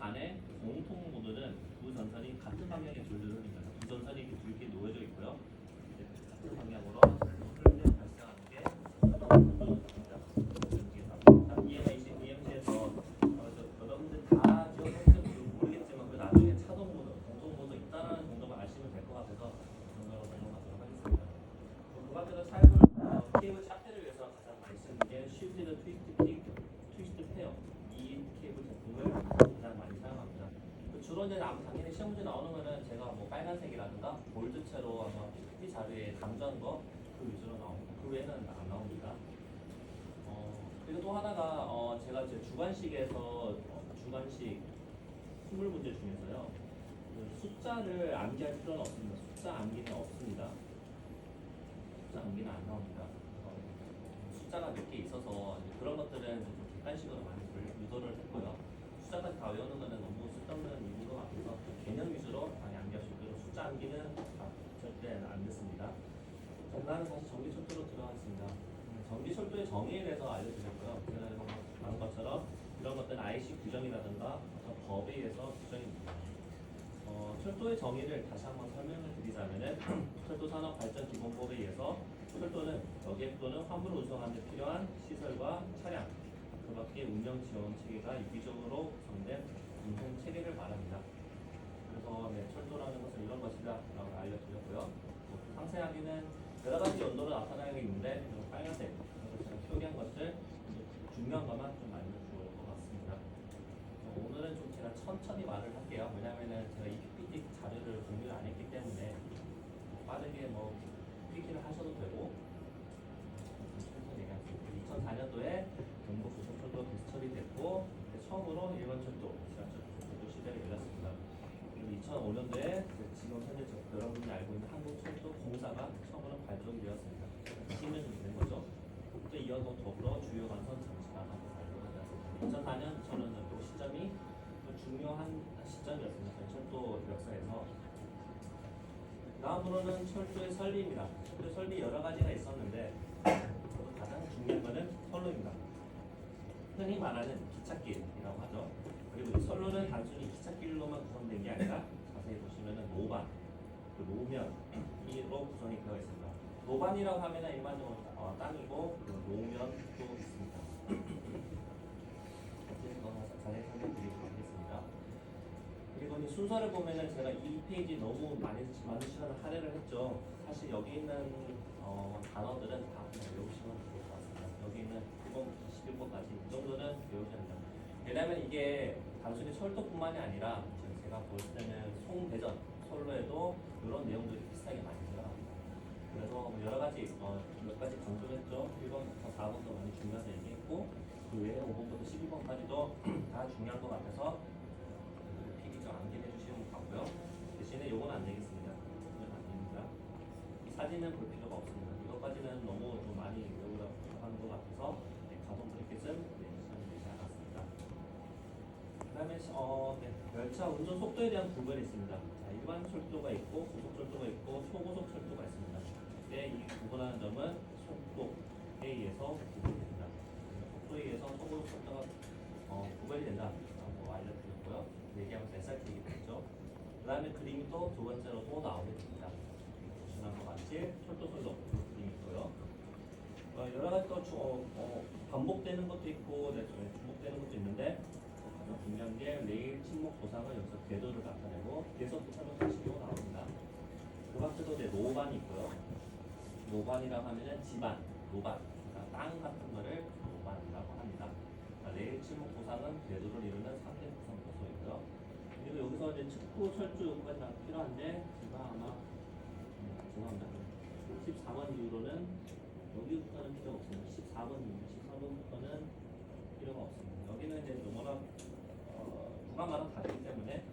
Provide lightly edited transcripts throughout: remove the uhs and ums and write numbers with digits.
간의 공통 모드는 두 전선이 같은 방향의 줄을 흐릅니다. 두 전선이 이렇게 두 개 놓여져 있고요. 이제 같은 방향으로 흐를 때 발생하는 게 모드입니다. EMC에서 여러분들 다 지어볼지 모르겠지만 그 나중에 차동 모드, 공통 모드 있다는 정도만 아시면 될 것 같아서 정도로 넘어가도록 하겠습니다. 그 밖에도 사용을 케이블 샤프를 위해서 가장 많이 쓰는 게 쉴드드 트위스트 페어 이 케이블 제품을 가장 많이 사용합니다. 주로 이제 당연히 시험 문제 나오는 거는 제가 뭐 빨간색이라든가 볼드체로 아마 PPT 자료에 강조한 거 그 위주로 나옵니다. 그 외에는 안 나옵니다. 그리고 또 하나가 제가 제 주관식에서 주관식 스물 문제 중에서요 그 숫자를 암기할 필요는 없습니다. 숫자 암기는 없습니다. 숫자 암기는 안 나옵니다. 숫자가 몇 개 있어서 그런 것들은 좀 객관식으로 많이 유도를 했고요. 숫자까지 다 외우는 거는 너무 쓸데없는 일인 것 같아서 개념 위주로 많이 암기할 수 있도록 숫자 암기는 절대 안 됐습니다. 자, 그다음에 다시 전기철도로 들어가겠습니다. 전기철도의 정의에 대해서 알려드렸고요. 제가 말한 것처럼 이런 것들은 IC 규정이라든가 어떤 법에 의해서 규정입니다. 철도의 정의를 다시 한번 설명을 드리자면은 철도산업발전기본법에 의해서 철도는 여객 또는 화물을 운송하는 데 필요한 시설과 차량, 그 밖에 운영 지원 체계가 유기적으로 구성된 운송 체계를 말합니다. 그래서 철도라는 것은 이런 것이다라고 알려드렸고요. 상세하게는 여러 가지 연도로 나타나고 있는데 빨간색 제가 표기한 것을 중요한 것만 좀 알려주을 것 같습니다. 오늘은 좀 제가 천천히 말을 할게요. 왜냐하면은 제가 이 PPT 자료를 공유를 안 했기 때문에 빠르게 PPT를 하셔도 되고 천천히 얘기하겠습니다. 2004년도에 경북 고속철도 개설이 됐고 처음으로 일반 철도, 지하철 철도 시대를 열렸습니다. 그리고 2005년도에 지금 현재 여러분이 알고 있는 한국철도공사가 처음으로 발족이 되었습니다. 10년 정도 된 거죠. 또 이어서 더불어 주요 간선 장치가 발족이 되었습니다. 2004년, 2005년 시점이 중요한 시점이었습니다. 철도 역사에서. 다음으로는 철도의 설비입니다. 철도의 설비 여러 가지가 있었는데 가장 중요한 것은 선로입니다. 흔히 말하는 기찻길이라고 하죠. 그리고 이 선로는 단순히 기찻길로만 구성된 게 아니라 자세히 보시면은 노반, 그 노면으로 구성이 되어 있습니다. 노반이라고 하면은 일반적으로 땅이고 노면도 있습니다. 자세히 설명드리도록 하겠습니다. 그리고 이 순서를 보면은 제가 이 페이지 너무 많은 시간을 할애를 했죠. 사실 여기 있는 단어들은 다 그냥 외우시면 좋을 것 같습니다. 여기 있는 1번부터 11번까지 이 정도는 외우셔야 됩니다. 왜냐하면 이게 단순히 철도뿐만이 아니라 제가 볼 때는 송대전, 선로에도 이런 내용들이 비슷하게 많이 들어갑니다. 그래서 여러 가지 몇 가지 강조했죠. 1번부터 4번도 많이 중요하다 얘기했고 그 외에 5번부터 12번까지도 다 중요한 것 같아서 PD 좀 암기해 주시면 같고요. 대신에 요건 안 되겠습니다. 이건 안 됩니다. 이 사진은 볼 필요가 없습니다. 이것까지는 너무 좀 많이 외우라고 하는 것 같아서 가동 브레켓은 시험이 되지 않았습니다. 그 다음에 열차 운전 속도에 대한 구별이 있습니다. 자, 일반 철도가 있고 고속철도가 있고 초고속 철도가 있습니다. 이때 이 구분하는 점은 속도에 의해서 구분이 됩니다. 속도에 의해서 초고속 철도가 구별이 된다라고 알려드렸고요. 얘기하면서 SRT 얘기했죠. 그 다음에 그림이 또 두 번째로 또 나오게 됩니다. 보시는 것 같이 철도선로 그림이 있고요. 여러 가지 또 반복되는 것도 있고 중복되는 것도 있는데 가장 중요한 게 레일 침묵 도상은 여기서 궤도를 나타내고 계속 설명하시고 나옵니다. 그 밖에도 노반이 있고요. 노반이라고 하면은 지반, 노반, 그러니까 땅 같은 거를 노반이라고 합니다. 레일 침묵 도상은 궤도를 이루는 3대 구성 요소이고요. 그리고 여기서 이제 측부, 철주 요구까지 다 필요한데 제가 아마 죄송합니다. 14번 이후로는 여기부터는 필요가 없습니다. 14번 이후, 14번부터는 필요가 없습니다. 여기는 이제 워낙 구간마다 다르기 때문에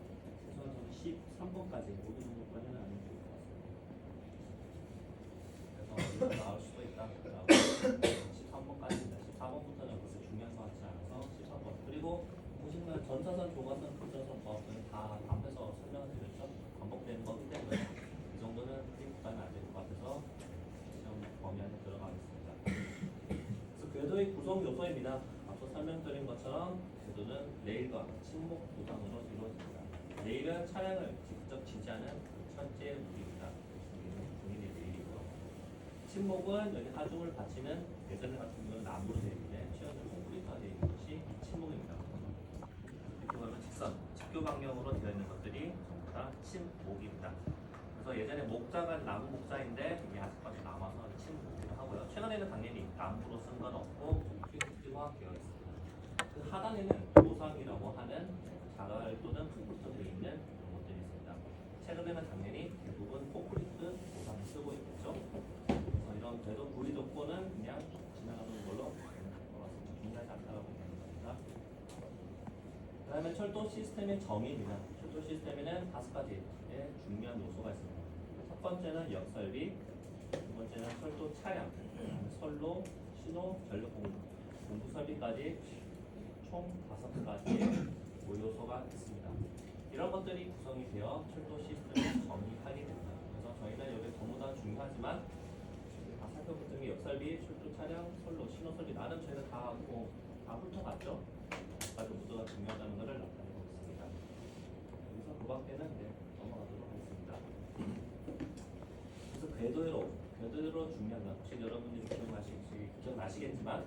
그래서 저는 13번까지 모든 정도까지는 안 해도 될것 같습니다. 그래서 여기서 나올 수도 있다. 13번까지입니다. 14번부터는 그렇게 중요한 것 같지 않아서 13번. 그리고 보시면 전차선, 조가선, 급전선 법은 다 앞에서 설명을 드렸죠. 반복되는 거기 때문에 이 정도는 크게 부담이 안 될 것 같아서 시험 범위 안에 들어가겠습니다. 그래서 궤도의 구성 요소입니다. 앞서 설명드린 것처럼 궤도 구조는 레일과 침목 보상으로 이루어집니다. 레일은 차량을 직접 지지하는 철제 무기입니다. 여기는 종이의 레일이고요. 침목은 여기 하중을 받치는 예전 같은 경우는 나무로 되어 있는데 최근에 콘크리트가 되어 있는 것이 침목입니다. 이렇게 보면 직교 방향으로 되어 있는 것들이 전부 다 침목입니다. 그래서 예전에 목자가 나무 목자인데 이게 아직까지 남아서 침목이라고 하고요. 최근에는 당연히 나무로 쓴 건 없고 콘크리트화 되어 있습니다. 그 하단에는 도상이라고 하는 자갈 또는 흙부터 되어 있는 그런 것들이 있습니다. 최근에는 당연히 대부분 콘크리트 도상을 쓰고 있겠죠. 그래서 이런 궤도 구리 조건은 그냥 지나가는 걸로 중요하지 않다고 보는 겁니다. 그 다음에 철도 시스템의 정의입니다. 철도 시스템에는 5가지의 중요한 요소가 있습니다. 첫 번째는 역설비, 두 번째는 철도 차량, 선로, 신호, 전력 공부 설비까지 총 5가지의 요소가 있습니다. 이런 것들이 구성이 되어 철도 시스템을 정의하게 됩니다. 그래서 저희는 여기 전부 다 중요하지만 다 살펴볼 때 역설비, 철도 차량, 선로, 신호 설비 나는 저희가 다 하고 다 훑어봤죠. 아주 모두가 중요하다는 것을 나타내고 있습니다. 여기서 그 밖에는 넘어가도록 하겠습니다. 그래서 궤도회로 중요한 것, 혹시 여러분들이 기억나시겠지만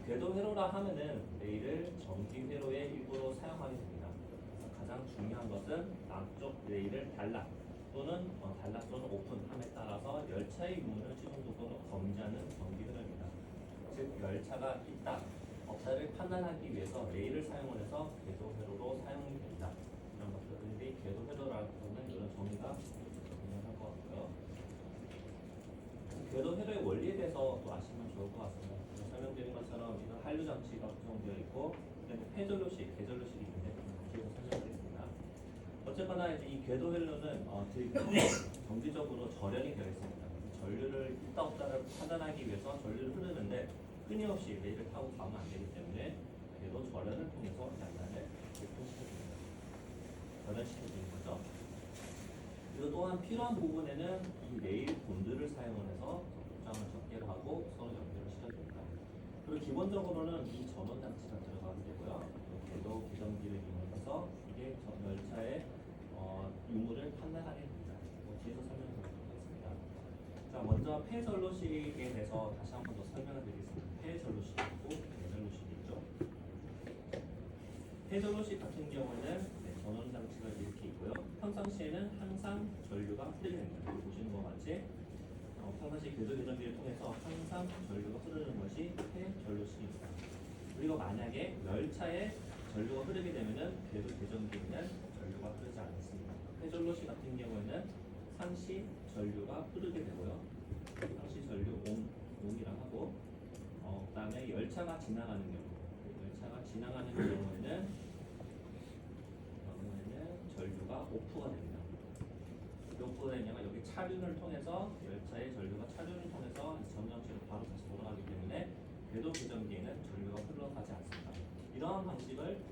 궤도회로라 하면은 레일을 전기회로의 일부로 사용하게 됩니다. 그래서 가장 중요한 것은 남쪽 레일을 단락 또는 단락 또는 오픈함에 따라서 열차의 유무를 최종적으로 검지하는 전기회로입니다. 즉 열차가 있다 없다를 판단하기 위해서 레일을 사용을 해서 궤도회로로 사용이 됩니다. 이런 것들이 궤도회로라는 이런 정의가 중요할 것 같고요. 궤도회로의 원리에 대해서 또 아시면 좋을 것 같습니다. 설명드린 것처럼 이런 한류 장치가 구성되어 있고 폐전로식, 계전로식이 있는데 뒤에서 설명드리겠습니다. 어쨌거나 이제 이 궤도회로는 정기적으로 절연이 되어 있습니다. 전류를 있다 없다를 판단하기 위해서 전류를 흐르는데 끊임없이 레일을 타고 가면 안 되기 때문에 궤도 절연을 통해서 양날을 개통시켜줍니다. 절연시켜주는 거죠. 그리고 또한 필요한 부분에는 이 레일 본드를 사용을 해서 복장을 적게로 하고 서로 연결을 시켜줍니다. 그리고 기본적으로는 이 전원 장치가 들어가게 되고요. 궤도 기정기를 이용해서 이게 열차의 유무를 판단하게 됩니다. 뒤에서 설명드리도록 하겠습니다. 자, 먼저 폐전로식에 대해서 다시 한 번 더 설명을 드리겠습니다. 폐전로식이 있고 대전로식이 있죠. 폐전로식 같은 경우는 전원 장치가 이렇게 있고요. 평상시에는 항상 전류가 흐르게 됩니다. 여기 보시는 것 같이 평상시 궤도 계정기를 통해서 항상 전류가 흐르는 것이 폐전로식입니다. 그리고 만약에 열차에 전류가 흐르게 되면은 궤도 계정기에는 전류가 흐르지 않습니다. 폐전로식 같은 경우에는 상시 전류가 흐르게 되고요. 상시 전류 온이랑 하고 그다음에 열차가 지나가는 경우에는 전류가 오프가 됩니다. 오프가 되냐면 여기 차륜을 통해서 열차의 전류가 차륜을 통해서 전장치로 바로 다시 돌아가기 때문에 궤도 계정기에는 전류가 흘러가지 않습니다. 이러한 방식을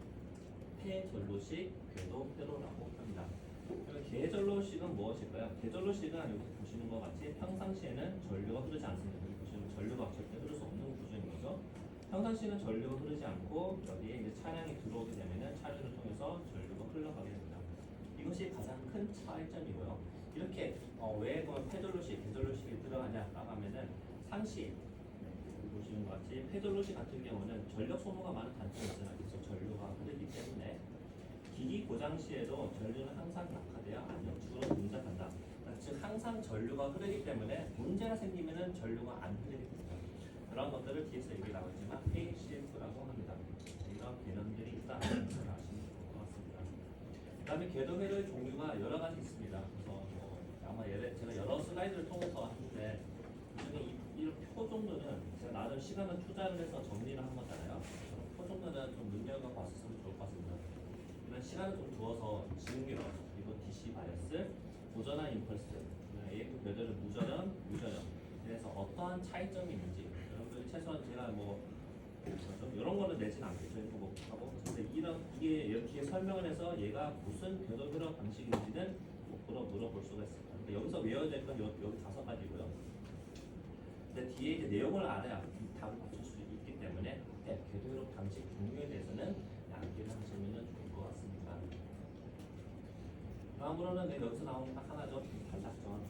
폐전로식 궤도 회로라고 합니다. 그러면 계전로식은 무엇일까요? 계전로식은 여기 보시는 것 같이 평상시에는 전류가 흐르지 않습니다. 여기 보시면 전류가 절대 흐를 수 없는 구조인 거죠. 평상시에는 전류가 흐르지 않고 여기에 이제 차량이 들어오게 되면은 차륜을 통해서 전류가 흘러가게 됩니다. 이것이 가장 큰 차이점이고요. 이렇게 왜 그러면 폐전로식, 계전로식이 들어가냐라고 하면은 상시 보시는 것 같이 폐전로식 같은 경우는 전력 소모가 많은 단점이 있잖아요. 계속 전류가 흐르기 때문에 기기 고장 시에도 전류는 항상 낙하되어 안정축으로 동작한다. 즉 항상 전류가 흐르기 때문에 문제가 생기면은 전류가 안 흐르게 됩니다. 그런 것들을 뒤에서 얘기 나오지만 ACF라고 합니다. 이런 개념들이 있다는 것을 아시면 좋을 것 같습니다. 그다음에 궤도회로의 종류가 여러 가지 있습니다. 그래서 아마 제가 여러 슬라이드를 통해서 하는데 이 표 정도는 제가 나름 시간을 투자를 해서 정리를 한 거잖아요. 표 정도는 좀 눈여겨봤으면 좋을 것 같습니다. 이런 시간을 좀 두어서 지능기로 그리고 DC 바이어스, 고전한 임펄스, AF 궤도는 무전형, 유전형 그래서 어떠한 차이점이 있는지 여러분들이 최소한 제가 이런 거는 내진 않겠죠. 이거 뭐 하고 근데 이게 이렇게 설명을 해서 얘가 무슨 궤도 회로 방식인지는 물어볼 수가 있습니다. 근데 여기서 외워야 될 건 여기 5가지고요. 근데 뒤에 이제 내용을 알아야 답을 맞출 수 있기 때문에 궤도 회로 방식 종류에 대해서는 암기를 이해를 하시면 좋을 것 같습니다. 다음으로는 여기서 나오는 딱 하나죠. 단락정.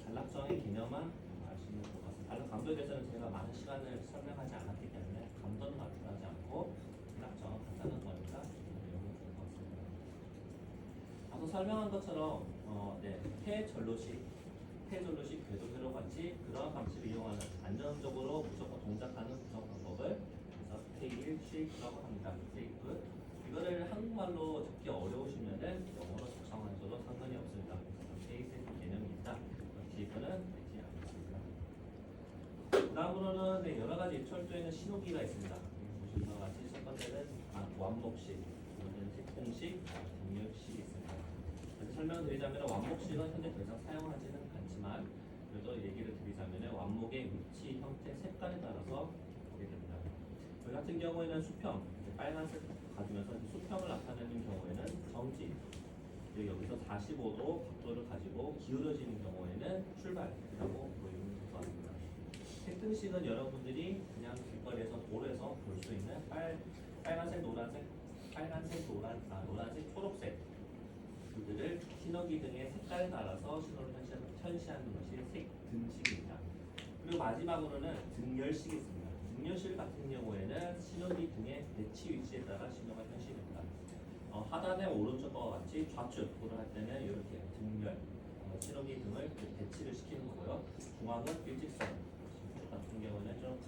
단락정의 개념만 아시면 좋을 것 같습니다. 단락 감도에 대해서는 제가 많은 시간을 설명하지 않았기 때문에 감도는 나타나지 않고 단락정 간단한 거니까 내용이 좋을 것 같습니다. 앞서 설명한 것처럼 폐전로식 궤도회로 같이 그러한 방식을 이용하는 안정적으로 무조건 동작하는 구성 방법을 그래서 테일쉐이프라고 합니다. 쉐이프. 이거를 한국말로 적기 어려우시면은 영어로 작성하셔도 상관이 없습니다. 테일쉐이프 개념이 있다. 쉐이프는 되지 않습니다. 그 다음으로는 여러 가지 철도에는 신호기가 있습니다. 보시는 것 같이 첫 번째는 완목식, 두 번째는 색공식, 등력식이 있습니다. 설명을 드리자면 완목식은 현재 더 이상 사용하지는 않지만 그래도 얘기를 드리자면 완목의 위치, 형태, 색깔에 따라서 보게 됩니다. 여기 같은 경우에는 수평, 빨간색 가지면서 수평을 나타내는 경우에는 정지, 여기서 45도 각도를 가지고 기울어지는 경우에는 출발이라고 보이는 것 같습니다. 색등식은 여러분들이 그냥 길거리에서 도로에서 볼 수 있는 빨간색, 노란색, 노란색, 초록색 그들을 신호기 등의 색깔에 따라서 신호를 현시하는 것이 색등식입니다. 그리고 마지막으로는 등열식이 있습니다. 등열식 같은 경우에는 신호기 등의 배치 위치에 따라 신호가 현시됩니다. 하단의 오른쪽과 같이 좌측으로 할 때는 이렇게 등열, 신호기 등을 배치를 시키는 거고요. 중앙은 일직선, 같은 경우는 좀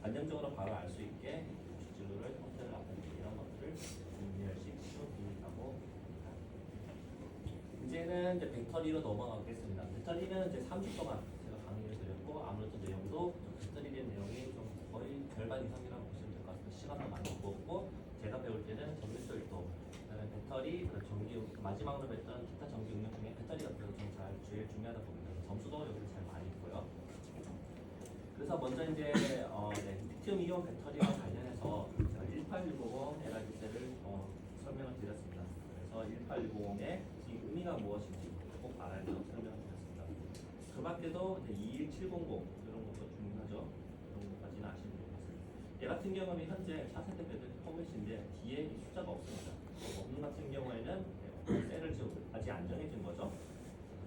안정적으로 바로 알 수 있게 주지로를 형태를 나타내는 이런 것들을 등열식 신호기라고 합니다. 이제는 벡터리로 넘어가겠습니다. 벡터리는 이제 3주 동안 제가 강의를 드렸고 아무래도 내용도 벡터리에 대한 내용이 좀 거의 절반 이상이라고 보시면 될 것 같습니다. 시간도 많이 먹었고 제가 배울 때는 전기철도, 배터리, 전기 마지막으로 뵀던 기타 전기 응용 중에 배터리 같은 거 좀 제일 중요하다 봅니다. 점수도 여기 잘 많이 있고요. 그래서 먼저 이제 리튬 이온 배터리와 관련해서 제가 18150 LRD셀을 설명을 드렸습니다. 그래서 18150의 의미가 무엇인지 꼭 알아야 된다고 설명을 드렸습니다. 그 밖에도 21700 이런 것도 중요하죠. 이런 것까지는 아시면 되겠습니다. 얘 같은 경우는 현재 차세대 배터리 포맷인데 뒤에 숫자가 없습니다. 없는 같은 경우에는 셀을 지금 아직 안 정해진 거죠.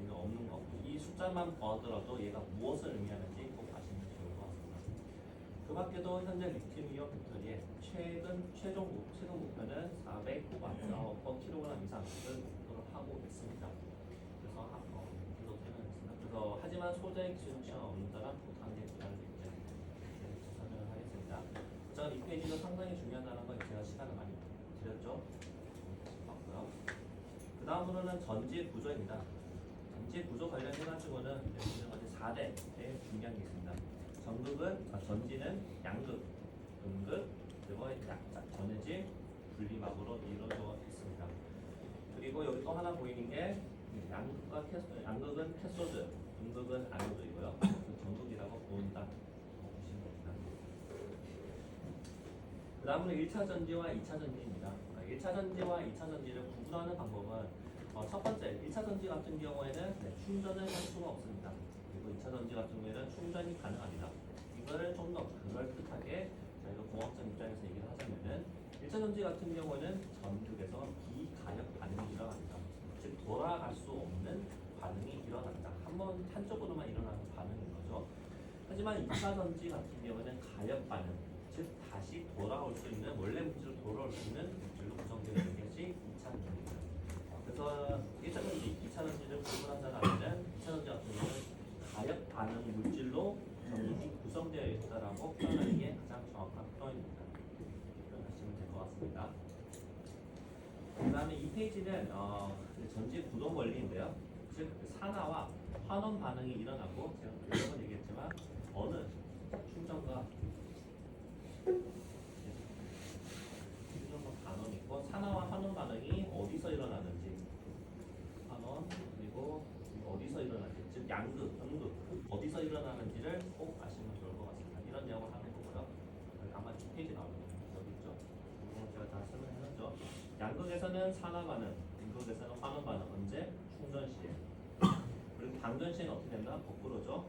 이거 없는 거. 이 숫자만 보더라도 얘가 무엇을 의미하는지 꼭 아시면 좋을 것 같습니다. 그 밖에도 현재 리튬이온 배터리의 최종 목표는 400kWh/kg 이상을 목표로 하고 있습니다. 그래서 계속 설명했습니다. 그래서 하지만 소재 기술 혁신은 없는 따라 못하는 게 불안하겠죠. 설명을 하겠습니다. 자, 이 페이지도 상당히 중요하다는 걸 제가 시간을 많이 드렸죠. 봤고요. 그 다음으로는 전지 구조입니다. 전지 구조 관련해가지고는 4대의 중요한 게 있습니다. 전지는 양극, 음극, 그리고 전해질, 분리막으로 이루어져 있습니다. 그리고 여기 또 하나 보이는 게 양극은 캐소드, 음극은 아노드이고요. 전극이라고 본다. 보시면 됩니다. 그 다음은 1차 전지와 2차 전지입니다. 1차 전지와 2차 전지를 구분하는 방법은 첫 번째, 1차 전지 같은 경우에는 충전을 할 수가 없습니다. 그리고 2차 전지 같은 경우에는 충전이 가능합니다. 이거를 좀 더 그럴듯하게 저희가 공학적 입장에서 얘기를 하자면은 1차 전지 같은 경우에는 전극에서 비가역 반응이 일어납니다. 즉 돌아갈 수 없는 반응이 일어납니다. 한쪽으로만 일어나는 반응인 거죠. 하지만 2차 전지 같은 경우에는 가역 반응, 즉 다시 돌아올 수 있는 원래 물질로 돌아올 수 있는 물질로 구성되어 있는 것이 2차 전지입니다. 그래서 1차 전지, 2차 전지를 구분하자면 2차 전지 같은 경우는 가역 반응 물질로 전극이 구성되어 있다라고 표현하는 게 가장 정확한 표현입니다. 표현하시면 될 것 같습니다. 그 다음에 이 페이지는 전지 구동 원리인데요. 즉 산화와 환원 반응이 일어나고 제가 여러 번 얘기했지만 어느 충전과 반응이 있고 산화와 환원 반응이 어디서 일어나는지 환원 그리고 어디서 일어나는지 즉 양극, 음극 어디서 일어나는지를 꼭 아시면 좋을 것 같습니다. 이런 내용을 하는 거고요. 아마 이 페이지 나오는 여기 있죠. 이거 제가 다 설명해놨죠. 양극에서는 산화 반응, 음극에서는 환원 반응 언제? 충전 시에. 그리고 방전 시에는 어떻게 된다? 거꾸로죠.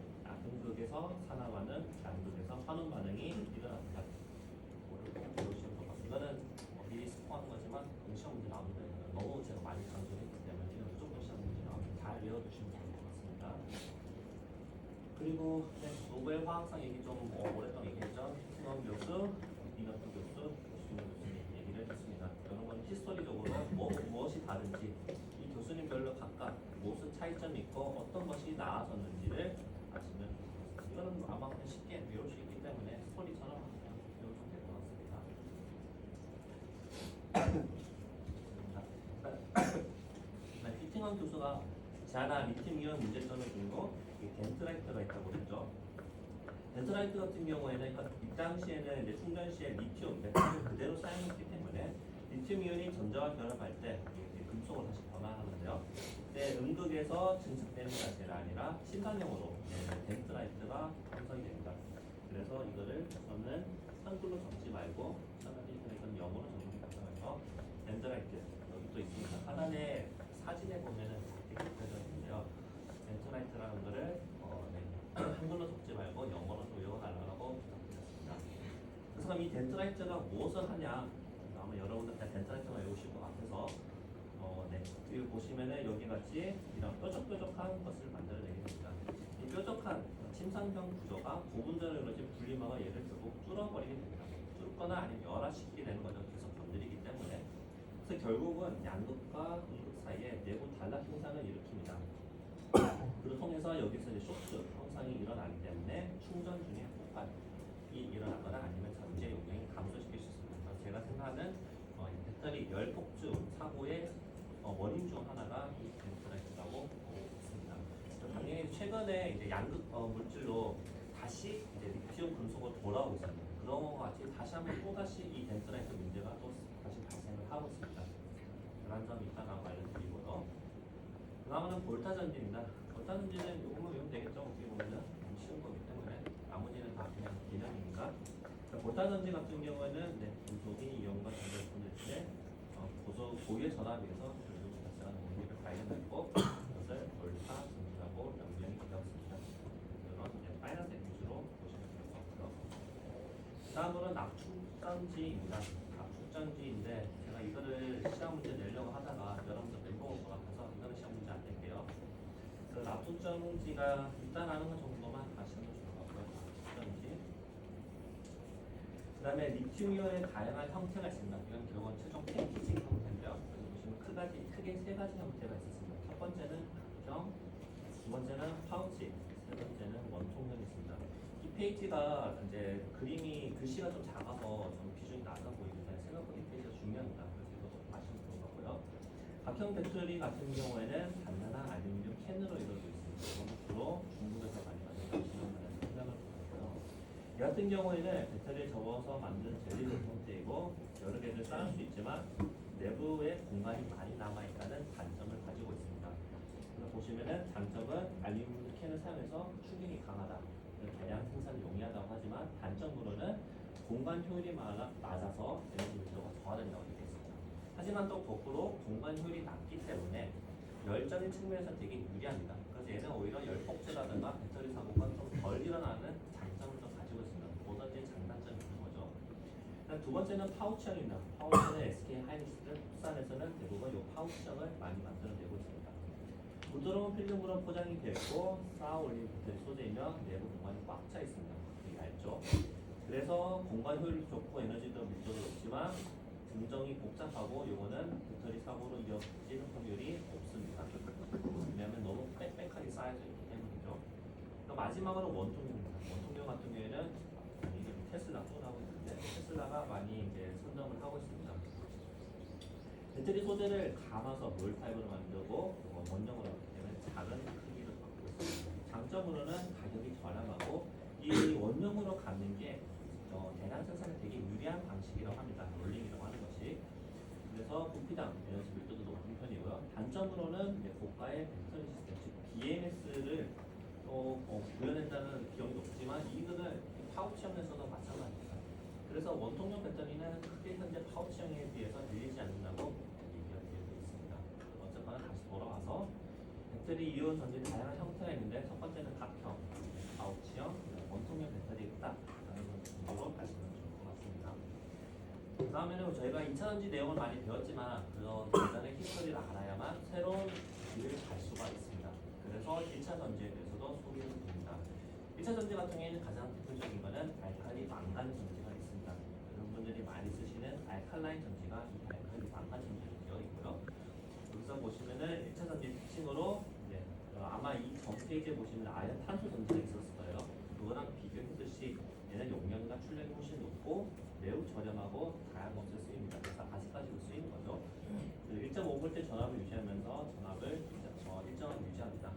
음극에서 산화 반응, 양극에서 환원 반응이 일어납니다. 이거는 미리 그리고 네, 노벨 화학상 얘기 좀 오랫동안 얘기했죠. 승원 교수, 이명표 교수, 조승우 교수님 얘기를 했습니다. 이런 건 히스토리적으로 무엇이 다른지, 이 교수님별로 각각 무슨 차이점이 있고 어떤 것이 나아졌는지를 아시면 좋겠습니다. 이거는 아마 그냥 쉽게 외울 수 있기 때문에 스토리처럼 그냥 외우면 될 것 같습니다. 피팅원 교수가 제안한 리튬이온 문제점을 두고 덴트라이트가 있다고 그랬죠. 덴트라이트 같은 경우에는 이 당시에는 이제 충전 시에 리튬 메탈을 그대로 사용했기 때문에 리튬이온이 전자와 결합할 때 금속으로 다시 변화하는데요. 네, 음극에서 증축되는 자체가 아니라 신단형으로 덴트라이트가 형성이 됩니다. 그래서 이거를 저는 한글로 적지 말고 차라리 이건 영어로 적는 게 가능해서 덴트라이트 여기 또 있습니다. 하단에 사진에 보면은 이렇게 그려져 있는데요. 덴트라이트라는 거를 한글로 적지 말고 영어로 좀 외워달라고 부탁드렸습니다. 그래서 이 덴트라이트가 무엇을 하냐? 아마 여러분들 다 덴트라이트만 외우실 것 같아서 여기 보시면은 여기 같이 이런 뾰족뾰족한 것을 만들어내게 됩니다. 이 뾰족한 침상형 구조가 고분자로 이루어진 분리막을 얘를 결국 뚫어버리게 됩니다. 뚫거나 아니면 열화시키게 되는 거죠. 계속 건드리기 때문에. 그래서 결국은 양극과 음극 사이에 내부 단락 현상을 일으킵니다. 그를 통해서 여기서 이제 쇼크 현상이 일어나기 때문에 충전 중에 폭발이 일어나거나 아니면 전제 용량이 감소시킬 수 있습니다. 그래서 제가 생각하는 배터리 열폭주 사고의 원인 중 하나가 이 덴트라이트라고 보고 있습니다. 당연히 최근에 이제 양극 물질로 다시 이제 리튬 금속으로 돌아오고 있습니다. 그런 것 같이 다시 한번 또 다시 이 덴트라이트 문제가 또 다시 발생을 하고 있습니다. 그런 점이 있다가 알려드리고요. 다음은 볼타 전지입니다. 볼타 전지는 이것만 외우면 되겠죠. 어떻게 보면 너무 쉬운 거기 때문에 나머지는 다 그냥 개념입니다. 볼타 전지 같은 경우에는 금속이 이온과 전자를 보낼 때 고유의 전압에 의해서 결국 발생하는 원리를 발견했고 그것을 볼타 전지라고 명명이 되었습니다. 이런 빨간색 위주로 보시면 될 것 같고요. 다음으로는 압축전지입니다. 압축전지인데 제가 이거를 시험 문제 내려고 하다가 여러분들 멘붕 올 것 같아서 이거는 시험 문제 안 낼게요. 그 압축전지가 있다라는 것 정도만 아시면 좋을 것 같고요. 압축전지. 그 다음에 리튬이온의 다양한 형태가 있습니다. 이건 결국은 최종 패키징 형태인데요. 여기 보시면 크게 세 가지 형태가 있었습니다. 첫 번째는 병, 두 번째는 파우치, 세 번째는 원통형이 있습니다. 이 페이지가 이제 그림이 글씨가 좀 작아서 좀 비중이 낮아 보이는데 생각보다 이 페이지가 중요합니다. 그래서 이것도 아시면 좋을 것 같고요. 각형 배터리 같은 경우에는 단단한 알루미늄 캔으로 이루어져 있습니다. 이건 주로 중국에서 많이 만드는 생각을 보고요. 이 같은 경우에는 배터리를 접어서 만든 젤리 형태이고 여러 개를 쌓을 수 있지만 내부에 공간이 많이 남아있다는 단점을 가지고 있습니다. 보시면은 장점은 알루미늄 캔을 사용해서 충격이 강하다, 대량 생산이 용이하다고 하지만 단점으로는 공간 효율이 낮아서 에너지 밀도가 더하다고 되어 있습니다. 하지만 또 거꾸로 공간 효율이 낮기 때문에 열적인 측면에서 되게 유리합니다. 그래서 얘는 오히려 열폭주라든가 배터리 사고가 좀 덜 일어나는 장점을 좀 가지고 있습니다. 모던적인 장단점이 있는 거죠. 두 번째는 파우치형입니다. 파우치는 SK 하이닉스 국산에서는 대부분 이 파우치형을 많이 만들어내고 있습니다. 부드러운 필름으로 포장이 되어 있고 쌓아 올린 배터리 소재이며 내부 공간이 꽉 차 있습니다. 되게 얇죠. 그래서 공간 효율이 좋고 에너지도 밀도도 높지만 증정이 복잡하고 요거는 배터리 사고로 이어질 확률이 없습니다. 왜냐하면 너무 빽빽하게 쌓여져 있기 때문이죠. 마지막으로 원통형입니다. 원통형 같은 경우에는 테슬라 또 나오고 있는데 테슬라가 많이 이제 선점을 하고 있습니다. 배터리 소재를 감아서 물 타입으로 만들고 원형으로 하기 때문에 작은 크기를 갖고 있습니다. 장점으로는 가격이 저렴하고 이 원형으로 갖는 게 대량 생산에 되게 유리한 방식이라고 합니다. 롤링이라고 하는 것이. 그래서 부피당 에너지 밀도도 높은 편이고요. 단점으로는 고가의 배터리 시스템, 즉 BMS를 구현한다는 비용이 높지만 이거는 파우치형에서도 마찬가지입니다. 그래서 원통형 배터리는 크게 현재 파우치형에 비해서 밀리지 않는다고 얘기가 되어 있습니다. 어쨌거나 다시 돌아와서 배터리 이온 전지 다양한 형태가 있는데 첫 번째는 각형, 파우치형, 원통형 배터리 있다라는 정도로 아시면 좋을 것 같습니다. 그 다음에는 저희가 2차 전지 내용을 많이 배웠지만 그런 예전의 히스토리를 알아야만 새로운 길을 갈 수가 있습니다. 그래서 1차 전지에 대해서도 소개를 드립니다. 1차 전지 같은 경우에는 가장 대표적인 거는 알칼리 망간 전지가 있습니다. 여러분들이 많이 쓰시는 알칼라인 전지가 이 알칼리 망간 전지로 되어 있고요. 여기서 보시면은 1차 전지 특징으로 이제 아마 이 전 페이지에 보시면 아연 탄소 전지가 있었을 거예요. 그거랑 비교했듯이 얘는 용량과 출력이 훨씬 높고 매우 저렴하고 다양한 곳에 쓰입니다. 그래서 아직까지도 쓰이는 거죠. 1.5V 전압을 유지하면서 전압을 일정하게 유지합니다.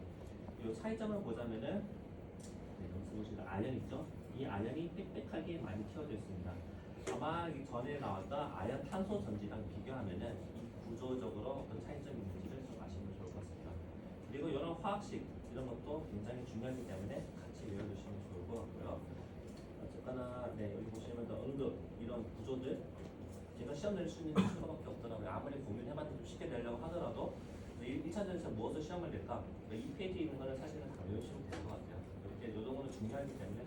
이 차이점을 보자면은 여기서 보시면 아연 있죠? 이 아연이 빽빽하게 많이 튀어져 있습니다. 아마 이 전에 나왔던 아연 탄소 전지랑 비교하면은 이 구조적으로 어떤 차이점이 있는지를 좀 아시면 좋을 것 같습니다. 그리고 이런 화학식 이런 것도 굉장히 중요하기 때문에 같이 외워두시면 좋을 것 같고요. 어쨌거나 여기 보시면 응급 이런 구조들 제가 시험 낼 수 있는 수밖에 없더라고요. 아무리 고민해봤는데 좀 쉽게 내려고 하더라도 1차전에서 무엇을 시험을 낼까? 이 페이지에 있는 거는 사실은 다 외우시면 될 것 같아요. 이렇게 요 정도는 중요하기 때문에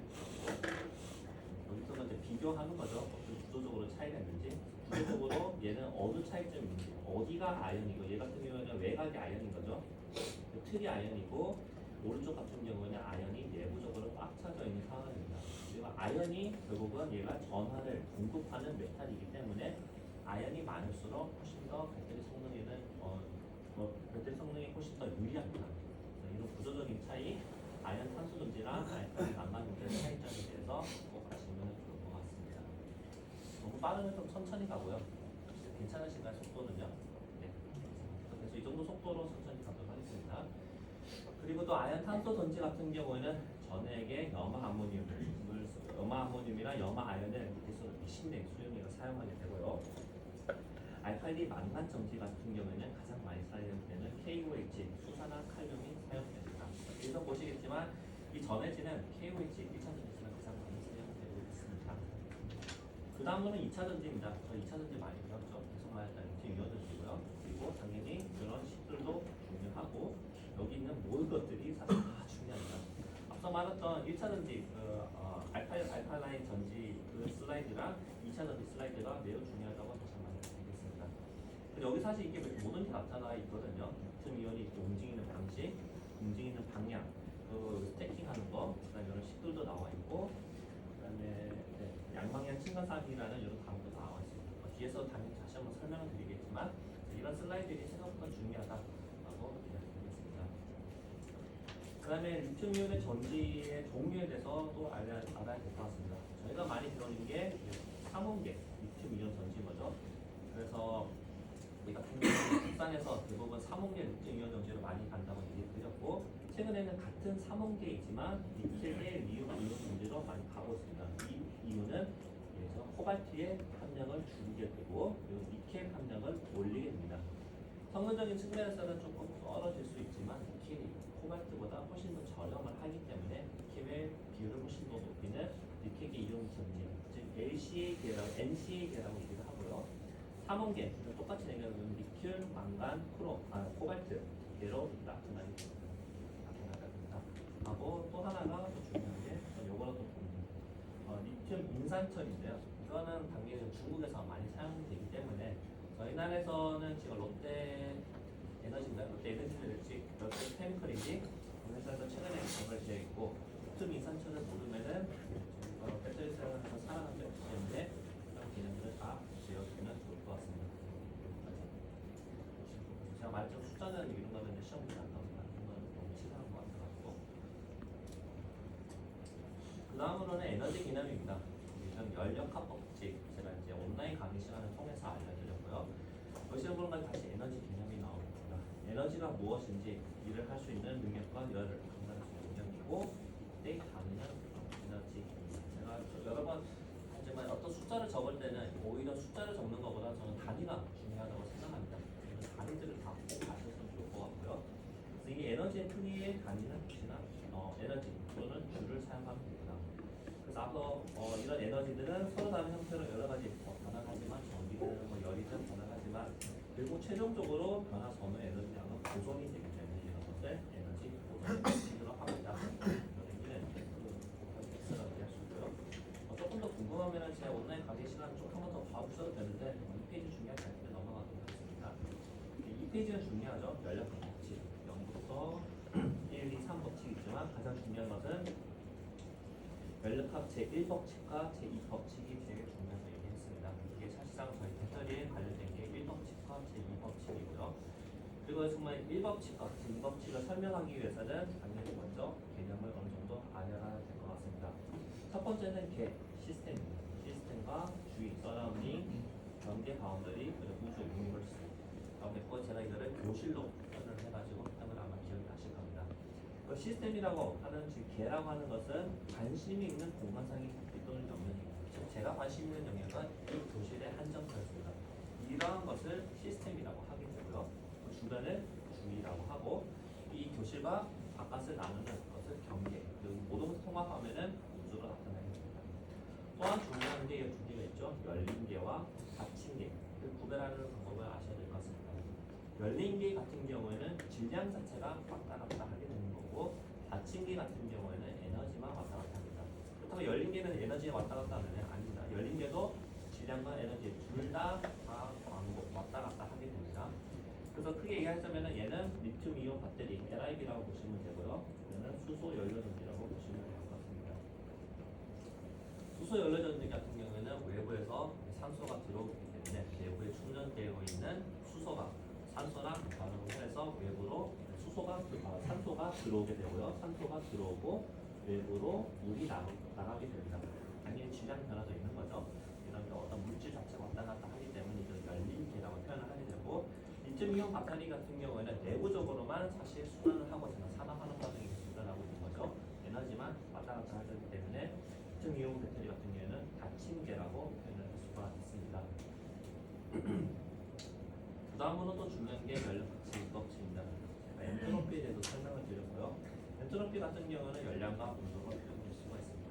여기서 이제 비교하는 거죠. 어떤 구조적으로 차이가 있는지, 구조적으로 얘는 어느 차이점이 있는지, 어디가 아연이고, 얘 같은 경우에는 외곽이 아연인 거죠. 틀이 아연이고, 오른쪽 같은 경우에는 아연이 내부적으로 꽉 차져 있는 상황입니다. 그리고 아연이 결국은 얘가 전하를 공급하는 메탈이기 때문에 아연이 많을수록 훨씬 더 배터리 성능에는 배터리 성능이 훨씬 더 유리합니다. 이런 구조적인 차이, 아연 탄소 전지랑 알칼리 망간 전지의 차이점에 대해서 꼭 아시면 좋을 것 같습니다. 너무 빠르면 좀 천천히 가고요. 괜찮으신가요? 속도는요? 네. 그래서 이 정도 속도로 천천히 가도록 하겠습니다. 그리고 또 아연 탄소 전지 같은 경우에는 전액에 염화 아모늄이랑 염화 아연을 계속 미신내 수용해서 사용하게 되고요. 알칼리 망간 전지 같은 경우에는 가장 많이 사용되는 KOH, 수산화 칼륨이 사용됩니다. 여기서 보시겠지만 이 전해지는 KOH 1차 전지지만 가장 많이 사용되고 있습니다. 그 다음으로는 2차 전지입니다. 저 2차 전지 많이 배웠죠. 계속 말했던 리튬 이온 전지고요. 그리고 당연히 이런 식들도 중요하고 여기 있는 모든 것들이 사실 다 중요합니다. 앞서 말했던 1차 전지 알칼라인 전지 그 슬라이드랑 2차 전지 슬라이드가 매우 중요하다고 다시 한번 말씀드리겠습니다. 여기 사실 이게 모든 게 나타나 있거든요. 리튬 이온이 움직이는 방식, 움직이는 방향, 스태킹하는 거, 그다음에 이런 식들도 나와 있고, 그다음에 양방향 층간사기라는 이런 단어도 나와 있습니다. 뒤에서 당연히 다시 한번 설명을 드리겠지만 이런 슬라이드들이 생각보다 중요하다라고 이야기드리겠습니다. 그다음에 리튬 이온의 전지의 종류에 대해서 또 알아야 될 것 같습니다. 저희가 많이 배우는 게 3원계 리튬 이온 전지인 거죠. 그래서 우리 같은 경우는 국산에서 대부분 3원계 리튬 이온 전지로 많이 간다고 얘기드렸고, 최근에는 같은 3원계이지만 니켈의 리튬 이온 전지로 많이 가고 있습니다. 이 이유는 그래서 코발트의 함량을 줄이게 되고 그리고 니켈 함량을 올리게 됩니다. 성능적인 측면에서는 조금 떨어질 수 있지만 니켈이 코발트보다 훨씬 더 저렴을 하기 때문에 니켈의 비율을 훨씬 더 높이는 니켈계 이온 전지, 즉 LCA계라고 NCA계라고 얘기를 하고요. 3원계 똑같이 얘기하면 니켈, 망간, 코발트 계로 나타나게 됩니다. 하고 또 하나가 또 중요한 게 요거로 또 리튬 인산철인데요. 이거는 당연히 중국에서 많이 사용되기 때문에 저희 나라에서는 지금 롯데 에너지인가요? 롯데 에너지인지 롯데 케미컬인지 그 회사에서 최근에 개발이 되어 있고, 리튬 인산철을 모르면은 배터리 사용하면서 살아남기 없기 때문에 그런 개념들을 다 지어주면 좋을 것 같습니다. 제가 말했지만 숫자는 이런 거는 시험 문제 안 나옵니다. 이건 너무 치사한 것 같아가지고. 그 다음으로는 에너지 개념입니다. 이건 연력합 법칙, 제가 이제 온라인 강의 시간을 통해서 알려드렸고요. 시험 보는 건 다시 에너지 개념이 나옵니다. 에너지가 무엇인지 일을 할 수 있는 능력과 열을 감당할 수 있는 능력이고, 이때 단위는 에너지입니다. 제가 여러 번 하지만 어떤 숫자를 적을 때는 오히려 숫자를 적는 것보다 저는 단위가 중요하다고 생각합니다. 단위들을 다 꼭 아셨으면 좋을 것 같고요. 그래서 이 에너지의 크기의 단위는 혹시나 에너지 또는 줄을 사용하면 됩니다. 그래서 앞서 이런 에너지들은 서로 다른 형태로 여러 가지 변화하지만 전기든 열이든 변화하지만 결국 최종적으로 변화 전후의 에너지량은 보존이 되기 때문에 이런 것을 에너지 보존이라고 합니다. 여기는 X라고 이해할 수 있고요. 조금 더 궁금하면 제 온라인 강의 시간 좀 한 번 더 봐주셔도 되는데 이 페이지 중요하지 않기 때문에 넘어가도록 하겠습니다. 이 페이지는 중요하죠. 연력 법칙 0부터 1, 2, 3 법칙이 있지만 가장 중요한 것은 연력학 제1법칙과 제2법칙이 되게 중요해서 얘기했습니다. 이게 사실상 저희 배터리에 관련된 게 1법칙과 제2법칙이고요. 그리고 정말 1법칙과 제2법칙을 설명하기 위해서는 당연히 먼저 개념을 어느 정도 알아야 될 것 같습니다. 첫 번째는 시스템입니다. 시스템과 주위, 서라운딩, 경계 바운더리, 그리고 우주, 유니버스. 됐고 제가 이거를 교실로 표현을 해가지고 했던 걸 아마 기억하실 겁니다. 그 시스템이라고 하는 즉 개라고 하는 것은 관심이 있는 공간상의 깊이 또는 영역입니다. 즉 제가 관심 있는 영역은 이 교실의 한정표였습니다. 이러한 것을 시스템이라고 하게 되고요. 그 주변을 주위라고 하고 이 교실과 바깥을 나누는 것을 경계 그리고 모든 것을 통합하면은 우주로 나타나게 됩니다. 또한 중요한 게 두 개가 있죠. 열린 개와 닫힌 개. 그 구별하는 방법을 아셔야 될 것 같습니다. 열린 개 같은 경우에는 질량 자체가 왔다 갔다 하게 되는 거고 닫힌 개 같은 경우에는 에너지만 왔다 갔다 합니다. 그렇다고 열린 개는 에너지가 왔다 갔다 하면 아닙니다. 열린 개도 질량과 에너지 둘 다 왔다 갔다 하게 됩니다. 그래서 크게 얘기하자면 얘는 리튬 이온 배터리 LIB라고 보시면 되고요. 얘는 수소 연료 전지라고 보시면 될 것 같습니다. 수소 연료 전지 같은 경우에는 외부에서 산소가 들어오기 때문에 내부에 충전되어 있는 수소가 산소랑 반응을 해서 외부로 산소가 들어오게 되고요. 산소가 들어오고 외부로 물이 나가게 됩니다. 당연히 질량 변화도 있는 거죠. 이런 어떤 물질 자체가 왔다 갔다 하기 때문에 이걸 열린 개라고 표현을 하게 되고 리튬이온 배터리 같은 경우에는 내부적으로만 사실 순환을 하고 산화하는 과정이 일어나고 있는 거죠. 에너지만 왔다 갔다 하기 때문에 리튬이온 배터리 같은 경우에는 닫힌 개라고 표현을 할 수가 있습니다. 그 다음으로 또 중요한 게 연력가치 이법칙입니다. 제가 엔트로피에 대해서 설명을 드렸고요. 엔트로피 같은 경우는 열량과 온도가 표현될 수가 있습니다.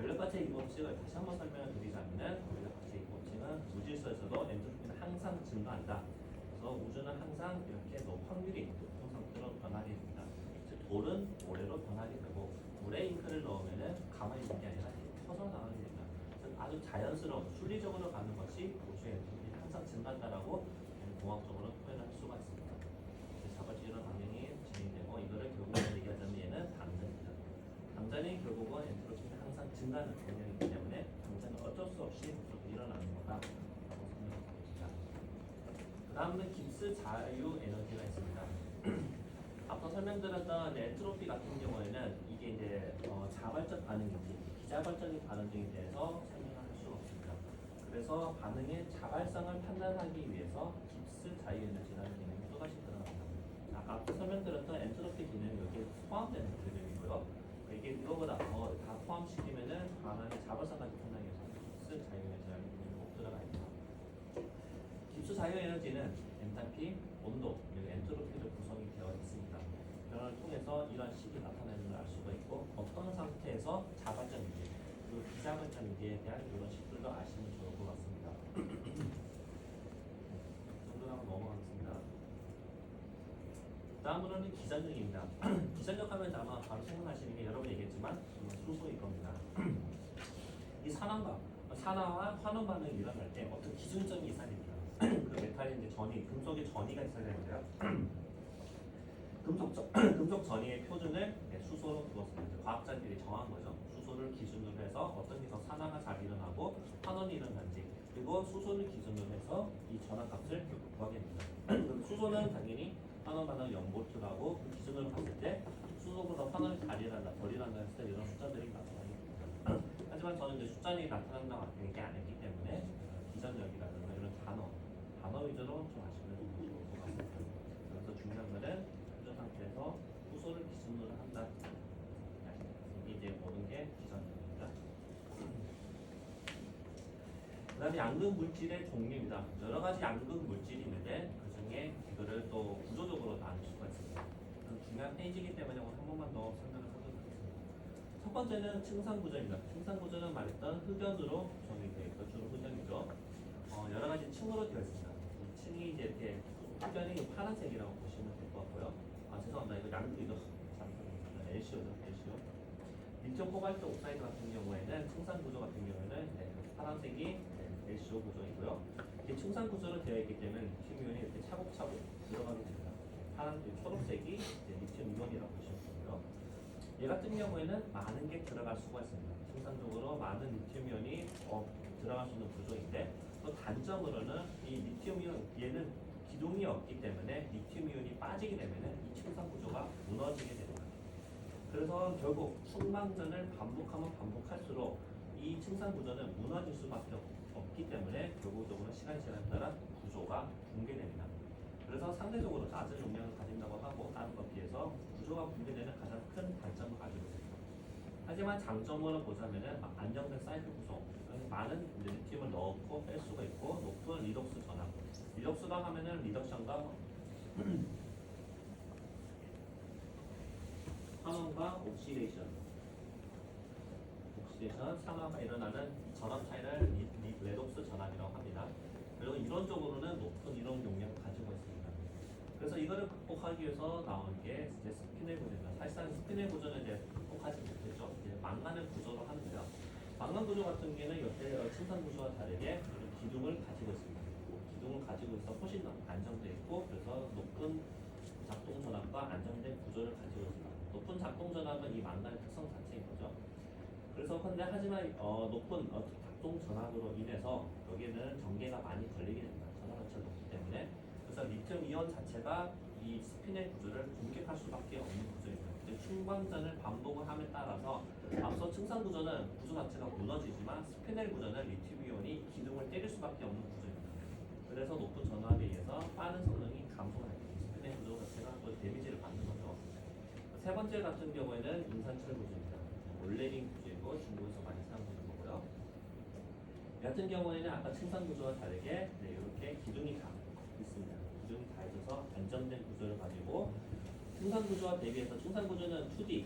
연력가치 이법칙을 다시 한번 설명을 드리자면 연력가치 이법칙은 무질서에서도 엔트로피는 항상 증가한다. 그래서 우주는 항상 이렇게 확률이 높은 상태로 변하게 됩니다. 즉 돌은 모래로 변하게 되고 물에 잉크를 넣으면 가만히 있는 게 아니라 퍼져나가게 됩니다. 즉 아주 자연스러운 순리적으로 가는 것이 우주의 엔트로피는 항상 증가한다라고 공학적으로 표현할 수가 있습니다. 자발적인 반응이 진행되고 이거를 결국은 얘기하자면 얘는 당전입니다. 당전이 결국은 엔트로피는 항상 증가하는 경향이기 때문에 당전은 어쩔 수 없이 일어나는 거다라고 설명드립니다. 그 다음은 깁스 자유 에너지가 있습니다. 앞서 설명드렸던 엔트로피 같은 경우에는 이게 이제 자발적 반응인지 비자발적인 반응에 대해서 설명을 할 수가 없습니다. 그래서 반응의 자발성을 판단하기 위해서 깁스 자유에너지라는 개념이 또다시 들어갑니다. 아까 앞서 설명드렸던 엔트로피 개념이 여기에 포함되는 개념이고요. 이게 이거보다 더 다 포함시키면은 반응의 자발성까지 판단하기 위해서 깁스 자유에너지라는 개념이 꼭 들어가 있습니다. 깁스 자유에너지는 엔탈피, 온도, 그리고 엔트로피로 구성이 되어 있습니다. 변화를 통해서 이러한 식이 나타나는 걸 알 수가 있고 어떤 상태에서 자발적인지 그리고 비자발적인지에 대한 이런 식들도 아시면 좋을 것 같습니다. 정도로 한번 넘어가겠습니다. 다음으로는 기전력입니다. 기전력 하면 아마 바로 생각나시는 게 여러분이 얘기했지만 수소일 겁니다. 이 산화와 환원 반응이 일어날 때 어떤 기준점이 있어야 됩니다. 그 메탈이 이제 금속의 전이가 있어야 되는데요. 금속 전이의 표준을 수소로 두었습니다. 과학자들이 정한 거죠. 수소를 기준으로 해서 어떤 데서 산화가 잘 일어나고 환원이 일어나는지 그리고 수소를 기준으로 해서 이 전압값을 구하게 됩니다. 수소는 당연히 환원 반응 0V라고 그 기준으로 봤을 때 수소보다 환원이 잘 일어난다, 덜 일어난다 했을 때 이런 숫자들이 나타나게 됩니다. 하지만 저는 이제 숫자들이 나타난다고 얘기 안 했기 때문에 기전력이라든가 이런 단어 위주로 좀 아시면 좋을 것 같습니다. 그래서 중요한 거는 표준 상태에서 수소를 기준으로 한다. 이게 이제 모든 게 기전력입니다. 그 다음에 양극 물질의 종류입니다. 여러 가지 양극 물질이 있는데 그 중에 이거를 또 구조적으로 나눌 수가 있습니다. 중요한 페이지이기 때문에 오늘 한 번만 더 설명을 하도록 하겠습니다. 첫 번째는 층상 구조입니다. 층상 구조는 말했던 흑연으로 구성이 되어 있고 주로 흑연이죠. 여러 가지 층으로 되어 있습니다. 이 층이 이제 이렇게 흑연이 파란색이라고 보시면 될 것 같고요. 죄송합니다. 이거 양극이죠. LCO죠. LCO. 리튬 코발트 옥사이드 같은 경우에는 층상 구조 같은 경우에는 파란색이 LCO 구조이고요. 이게 층상 구조로 되어 있기 때문에 리튬 이온이 이렇게 차곡차곡 들어가게 됩니다. 초록색이 리튬 이온이라고 보시면 되고요. 얘 같은 경우에는 많은 게 들어갈 수가 있습니다. 생산적으로 많은 리튬이온이 들어갈 수 있는 구조인데 또 단점으로는 이 리튬이온 얘는 기둥이 없기 때문에 리튬이온이 빠지게 되면 이 층산 구조가 무너지게 됩니다. 그래서 결국 충망전을 반복하면 반복할수록 이 층산 구조는 무너질 수밖에 없기 때문에 결국적으로 시간에 따라 구조가 붕괴됩니다. 그래서 상대적으로 낮은 용량을 가진다고 하고 다른 것에 비해서 구조가 붕괴되는 가장 큰 단점을 가지고 있습니다. 하지만 장점으로 보자면은 안정된 사이클 구성, 많은 리튬을 넣고 뺄 수가 있고 높은 리덕스 전압. 리덕스가 하면은 리덕션과 산화과 옥시데이션, 산화가 일어나는 전압 차이를 레독스 전압이라고 합니다. 그리고 이론적으로는 높은 이론 용량을 가지고 있습니다. 그래서 이거를 극복하기 위해서 나온 게 이제 스피넬 구조입니다. 사실상 스피넬 구조는 이제 극복하지 못했죠. 이제 망간을 구조로 하는데요. 망간 구조 같은 경우는 옆에 침산 구조와 다르게 기둥을 가지고 있습니다. 기둥을 가지고 있어 훨씬 안정되어 있고 그래서 높은 작동 전압과 안정된 구조를 가지고 있습니다. 높은 작동 전압은 이 망간의 특성 자체인 거죠. 그래서 근데 하지만 높은 작동 전압으로 인해서 여기에는 전개가 많이 걸리게 됩니다. 전압 자체가 높기 때문에. 그래서 리튬 이온 자체가 이 스피넬 구조를 공격할 수밖에 없는 구조입니다. 충관전을 반복을 함에 따라서 앞서 층산 구조는 구조 자체가 무너지지만 스피넬 구조는 리튬 이온이 기둥을 때릴 수밖에 없는 구조입니다. 그래서 높은 전압에 의해서 빠른 성능이 감소하게 됩니다. 스피넬 구조 자체가 또 데미지를 받는 거죠. 세 번째 같은 경우에는 인산철 구조입니다. 올레빈 구조이고 중국에서 많이 사용되는 거고요. 이 같은 경우에는 아까 층산 구조와 다르게 이렇게 기둥이 다 있습니다. 기둥이 다 있어서 안정된 구조를 가지고 층산 구조와 대비해서 층산 구조는 2D,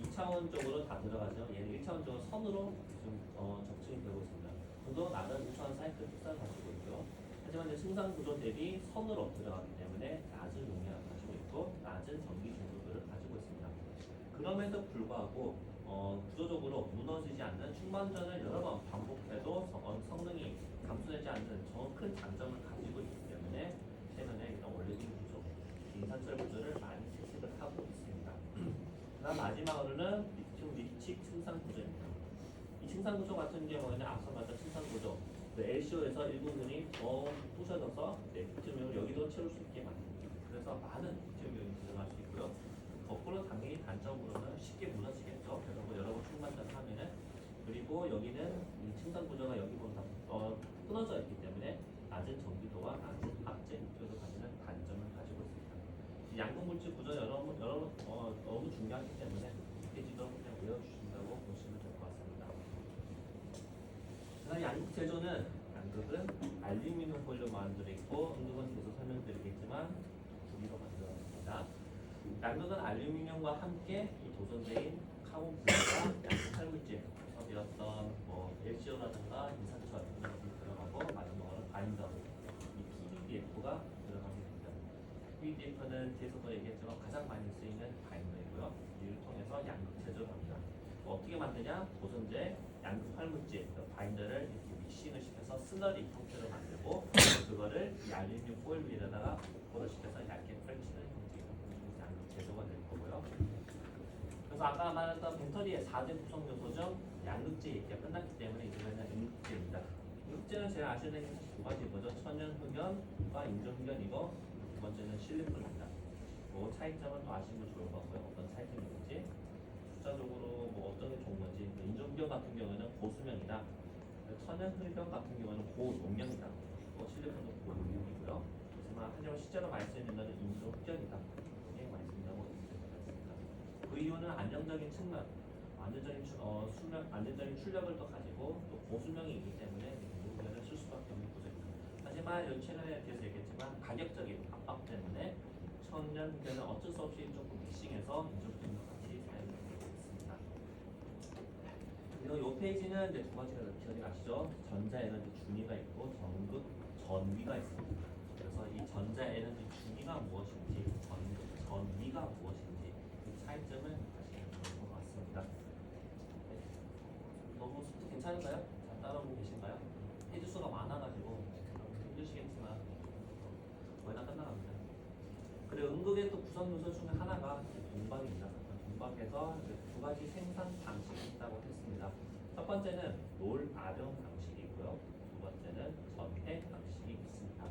2차원적으로 다 들어가죠. 얘는 1차원적으로 선으로 지금 적층이 되고 있습니다. 또 나는 우선 사이클 특성을 가지고 있고요. 하지만 이제 층산 구조 대비 선으로 들어가기 때문에 낮은 용량을 가지고 있고 낮은 전기 중도도를 가지고 있습니다. 그럼에도 불구하고 구조적으로 무너지지 않는 충만전을 여러 번 반복해도 성능이 감소되지 않는 큰 장점을 가지고 있기 때문에 최근에 이런 원래진 구조, 인산철 구조를 많이 채택을 하고 있습니다. 그다음 마지막으로는 리튬 리치 층산 구조입니다. 이 층산 구조 같은 경우에는 앞서 말했던 층산 구조, LCO에서 일부분이 더 부셔져서 리튬을 여기도 채울 수 있게 만듭니다. 그래서 많은 리튬이 들어갈 수 있고요. 거꾸로 당연히 단점으로는 쉽게 무너지겠죠. 여러 번 충만전을 하면은. 그리고 여기는 이 층산 구조가 여기보다 끊어져 있기 때문에 낮은 전기도와 낮은 합재 목표도 가지는 단점을 가지고 있습니다. 양극물질 구조 너무 중요하기 때문에 페이지도 그냥 외워주신다고 보시면 될 것 같습니다. 그다음 양극 제조는 양극은 알루미늄 폴리로 만들어 있고 응극은 계속 설명드리겠지만 구리로 만들어집니다. 양극은 알루미늄과 함께 이 도전제인 카본 블루가 양극 활물질, 어떤 LCO라든가 인산철 이런 것들이 들어가고 마지막으로 바인더, 이 PVDF가 들어가게 됩니다. PVDF는 뒤에서도 얘기했지만 가장 많이 쓰이는 바인더이고요. 이를 통해서 양극 제조를 합니다. 어떻게 만드냐? 도전제 양극 활물질 바인더를 이렇게 믹싱을 시켜서 스너리 형태로 만들고 그거를 이 알루미늄 포일 위에다가 고를 시켜서 얇게 펼치는 형태로 양극 제조가 될 거고요. 그래서 아까 말했던 배터리의 4대 구성 요소 중 양극재 얘기가 끝났기 때문에 이제는 음극재입니다. 음극재는 제가 아시는 게 두 가지거죠. 천연 흑연과 인조 흑연이고 두 번째는 실리콘입니다. 차이점은 또 아시면 좋을 것 같고요. 어떤 차이점이 있는지 숫자적으로 어떤 게 좋은 건지. 인조 흑연 같은 경우에는 고수명이다. 천연 흑연 같은 경우는 고용량이다. 실리콘도 고용량이고요. 하지만 실제로 많이 쓰이는 거는 인조 흑연이다. 이게 많이 쓴다고 있습니다. 그 이유는 안정적인 측면, 안정적인 출력을 또 가지고 또 고수명이기 때문에 인조흑연을 쓸 수밖에 없는 구조입니다. 하지만 최근에 대해서 얘기했지만 가격적인 압박 때문에 천연흑연은 어쩔 수 없이 조금 믹싱해서 인조흑연과 같이 사용되고 있습니다. 그리고 이 페이지는 이제 두 가지가 기억이 나시죠? 전자에너지 준위가 있고 전극 전위가 있습니다. 그래서 이 전자에너지 준위가 무엇인지, 전위가 무엇인지 그 차이점을 아시면 좋을 것 같습니다. 네. 너무 속도 괜찮은가요? 잘 따라오고 계신가요? 페이지 수가 많아가지고 힘드시겠지만 거의 다 끝나갑니다. 그리고 응급의 또 구성 요소 중에 하나가 동방입니다. 동방 요약해서 이제 두 가지 생산 방식이 있다고 했습니다. 첫 번째는 롤 아병 방식이고요. 두 번째는 전해 방식이 있습니다.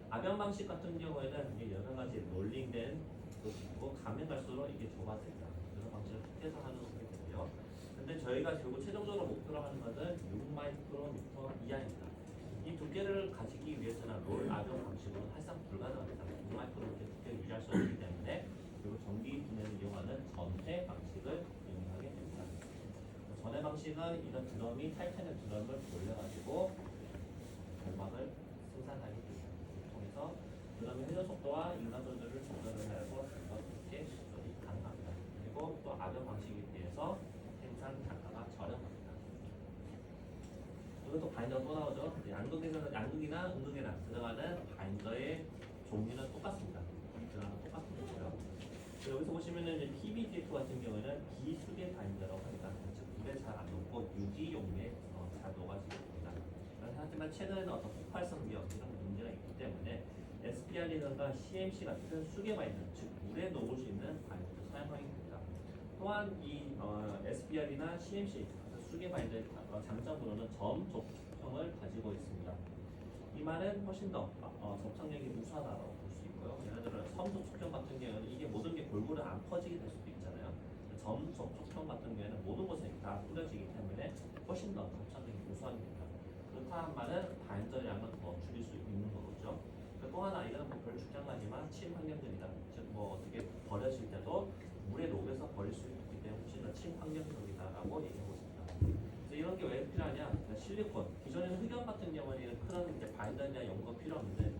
아병 방식 같은 경우에는 이게 여러 가지 롤링된 것이 있고 가면 갈수록 이게 좁아집니다. 여러 방식을 섞여서 하는 것이 되고요. 근데 저희가 결국 최종적으로 목표로 하는 것은 6마이크로미터 이하입니다. 이 두께를 가지기 위해서는 롤 아병 방식으로는 사실상 불가능합니다. 6마이크로미터 두께를 유지할 수 없기 때문에 그리고 전기 분해를 이용하는 전해 방식을 이용하게 됩니다. 전해 방식은 이런 드럼이 타이타늄 드럼을 돌려가지고 결막을 생산하게 됩니다. 통해서 드럼의 회전 속도와 인간 조절을 조절을 해서 쉽게 조절이 가능합니다. 그리고 또 아병 방식에 비해서 생산 단가가 저렴합니다. 이것도 바인더가 또 나오죠. 양극이나 음극이나 들어가는 바인더의 종류는 똑같습니다. 들어가는 똑같은 거고요. 여기서 보시면은 이제 PBDF 같은 경우에는 비수계 바인더라고 합니다. 즉 물에 잘 안 녹고 유기용에 잘 녹아집니다. 하지만 최근에는 어떤 폭발성비역 이런 문제가 있기 때문에 SPR이나 CMC 같은 수계 바인더, 즉 물에 녹을 수 있는 바인더를 사용하게 됩니다. 또한 이 SPR이나 CMC 수계 바인더의 장점으로는 점 접촉형을 가지고 있습니다. 이 말은 훨씬 더 접착력이 우수하다고 볼 수 있고요. 예를 들어 섬 접촉형 같은 경우는 이게 모든 게 골고루 안 퍼지게 될 수도 있잖아요. 점 접촉형 같은 경우에는 모든 곳에 다 뿌려지기 때문에 훨씬 더 접착력이 우수하게 됩니다. 그렇다는 말은 바인더 양을 더 줄일 수 있는 거죠. 또 하나 이거는 별 중요하지만 친환경적이다. 즉 어떻게 버려질 때도 물에 녹여서 버릴 수 있기 때문에 훨씬 더 친환경적이다라고 얘기하고 있습니다. 그래서 이런 게 왜 필요하냐? 그러니까 실리콘. 기존에는 흑연 같은 경우에는 그런 이제 바인더나 연구가 필요 없는데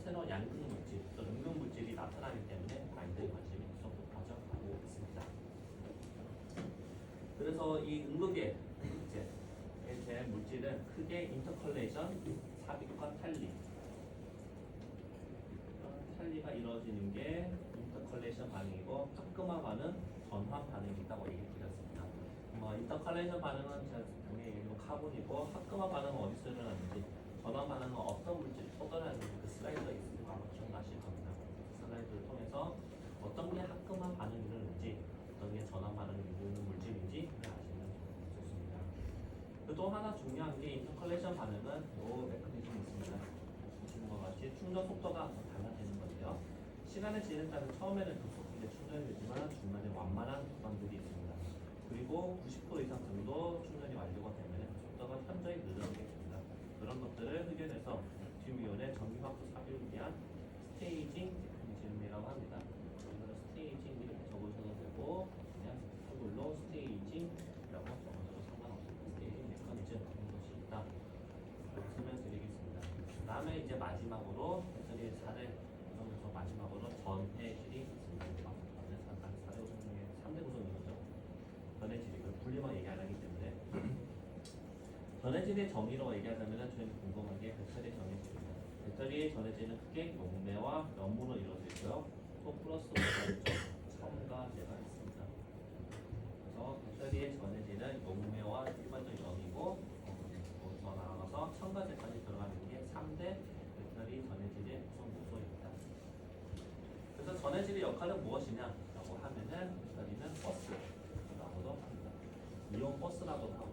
새로운 양극 물질, 또 음극 물질이 나타나기 때문에 바인더에 관심이 계속 높아져가고 있습니다. 그래서 이 음극의 이제 물질은 크게 인터컬레이션, 삽입과 탈리가 이루어지는 게 인터컬레이션 반응이고 합금화 반응, 전환 반응이 있다고 얘기드렸습니다. 인터컬레이션 반응은 제가 당연히 카본이고 합금화 반응은 어디서 일어나는지, 전환 반응은 어떤 물질이 뻗어나는지 그 슬라이드가 있으니까 아마 기억나실 겁니다. 그 슬라이드를 통해서 어떤 게 합금화 반응이 일어나는지, 어떤 게 전환 반응이 일어나는 물질인지 아시면 좋습니다. 또 하나 중요한 게 인터컬레이션 반응은 이 메커니즘이 있습니다. 보시는 것 같이 충전 속도가 달라지는 건데요. 시간의 진에 따라 처음에는 급속하게 충전이 되지만 중간에 완만한 구간들이 있습니다. 그리고 90% 이상 정도 충전이 완료가 되면 속도가 현저히 늘어나게 됩니다. 그런 것들을 흡연해서 리튬이온의 전기 확보 삽입을 위한 스테이징 메커니즘이라고 합니다. 이거는 스테이징 이렇게 적으셔도 되고 그냥 한글로 스테이징이라고 적어도 상관없습니다. 스테이징 메커니즘 이런 것이 있다. 설명드리겠습니다. 그 다음에 이제 마지막으로 배터리 4대 구성에서 마지막으로 전해질이 있습니다. 4대 구성 중에 3대 구성인 거죠. 전해질이 그 분리만 얘기 안 하기 때문에 전해질의 정의로 얘기하자면 저희는 궁금한 게 배터리 전해질입니다. 배터리의 전해질은 크게 용매와 염으로 이루어져 있고요. 또 플러스 첨가제가 있습니다. 그래서 배터리의 전해질은 용매와 일반적 염이고 더 나아가서 첨가제까지 들어가는 게 3대 배터리 전해질의 구성 요소입니다. 그래서 전해질의 역할은 무엇이냐라고 하면은 배터리는 버스라고도 합니다. 이온 버스라고도 하고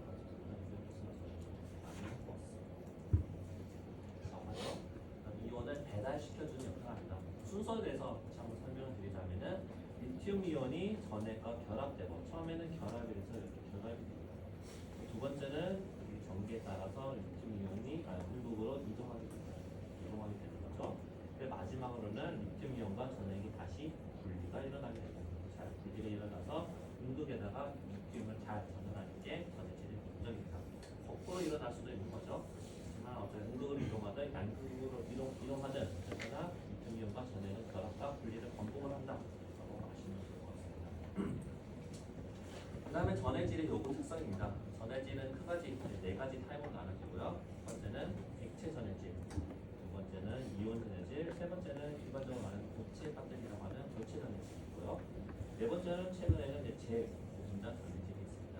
이온을 배달시켜주는 역할을 합니다. 순서에 대해서 다시 한번 설명을 드리자면은 리튬 이온이 전해가 결합되고 처음에는 결합이 돼서 이렇게 결합이 됩니다. 두 번째는 전기에 따라서 리튬 이온이 음극으로 이동하게 되는 거죠. 마지막으로는 리튬 이온과 전해기 다시 분리가 일어나게 됩니다. 잘 분리가 일어나서 음극에다가 리튬을 잘 전달하는 게 전해질의 목적입니다. 거꾸로 일어날 수도 있는 거죠. 하지만 음극으로 이동하든 양극으로 이동하든 어쨌거나 리튬 이온과 전해는 결합과 분리를 반복을 한다라고 아시면 될 것 같습니다. 그 다음에 전해질의 요구 특성입니다. 전해질은 크가지, 4가지 타입으로 나눠지고요. 첫 번째는 액체 전해질, 두 번째는 이온 전해질, 세 번째는 일반적으로 말하는 고체 배터리라고 하는 교체 전해질이고요. 네 번째는 최근에는 재분단 전해질이 있습니다.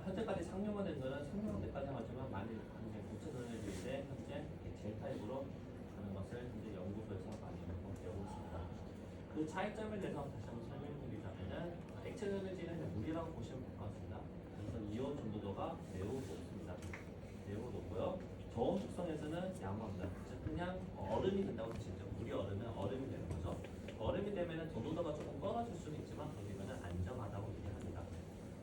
현재까지 상용화된 것은 상용화 때까지 하지만 많이 하는 게 고체 전해질인데 현재 젤 타입으로 하는 것을 현재 연구소에서 많이 배우고 있습니다. 그 차이점에 대해서 다시 한번 설명드리자면 액체 전해질은 물이라고 보시면 될 것 같습니다. 그래서 이온 점도도가 매우 높습니다. 매우 높고요. 저온 특성에서는 양호합니다. 즉 그냥 얼음이 된다고 보시죠. 물이 얼으면 얼음이 되는 거죠. 얼음이 되면 점도도가 조금 떨어질 수는 있지만 거기는 안정하다고 얘기합니다.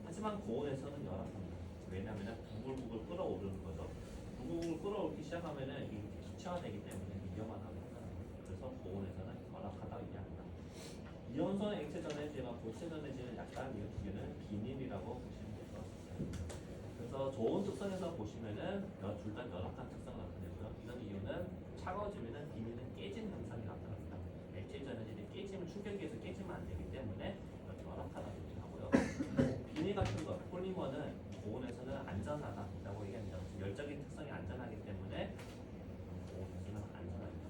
하지만 고온에서는 열악합니다. 왜냐하면 부글부글 끓어오르는 거죠. 부글부글 끓어오르기 시작하면은 이게 기체화되기 때문에 위험하다고 생각합니다. 그래서 고온에서는 열악하다고 얘기합니다. 이온선 액체 전해질과 고체 전해질은 약간 이 두 개는 비닐이라고 보시면 될 것 같습니다. 그래서 저온 특성에서 보시면은 둘 다 열악한 특성을 나타내고요. 이런 이유는 차가워지면은 비닐은 깨지는 현상이 나타납니다. 액체 전해질이 깨지면 충격에서 깨지면 안 되기 때문에 이렇게 열악하다고 얘기하고요. 비닐 같은 거, 폴리머는 고온에서는 안전하다고 얘기합니다. 열적인 특성이 안전하기 때문에 고온에서는 안전합니다.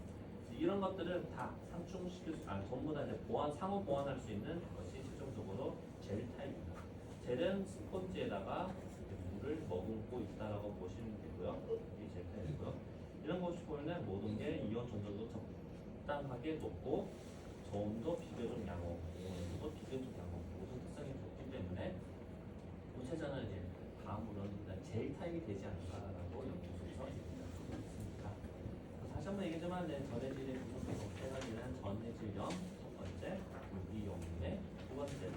이런 것들을 다 상충시킬 수, 전부 다 이제 상호 보완할 수 있는 것이 최종적으로 젤 타입입니다. 젤은 스펀지에다가 물을 머금고 있다라고 보시면 되고요. 이게 젤 타입이고요. 이런 것이 보면은 모든 게 이온 전도도 적당하게 높고 저온도 비교적 양호, 온도도 비교적 양호, 모든 특성이 좋기 때문에 고체전은 이제 다음으로는 젤 타입이 되지 않을까라고 연구소에서 얘기했습니다. 다시 한번 얘기하지만 전해질의 구성성 세 가지는 전해질염 첫 번째, 유기용매 두 번째,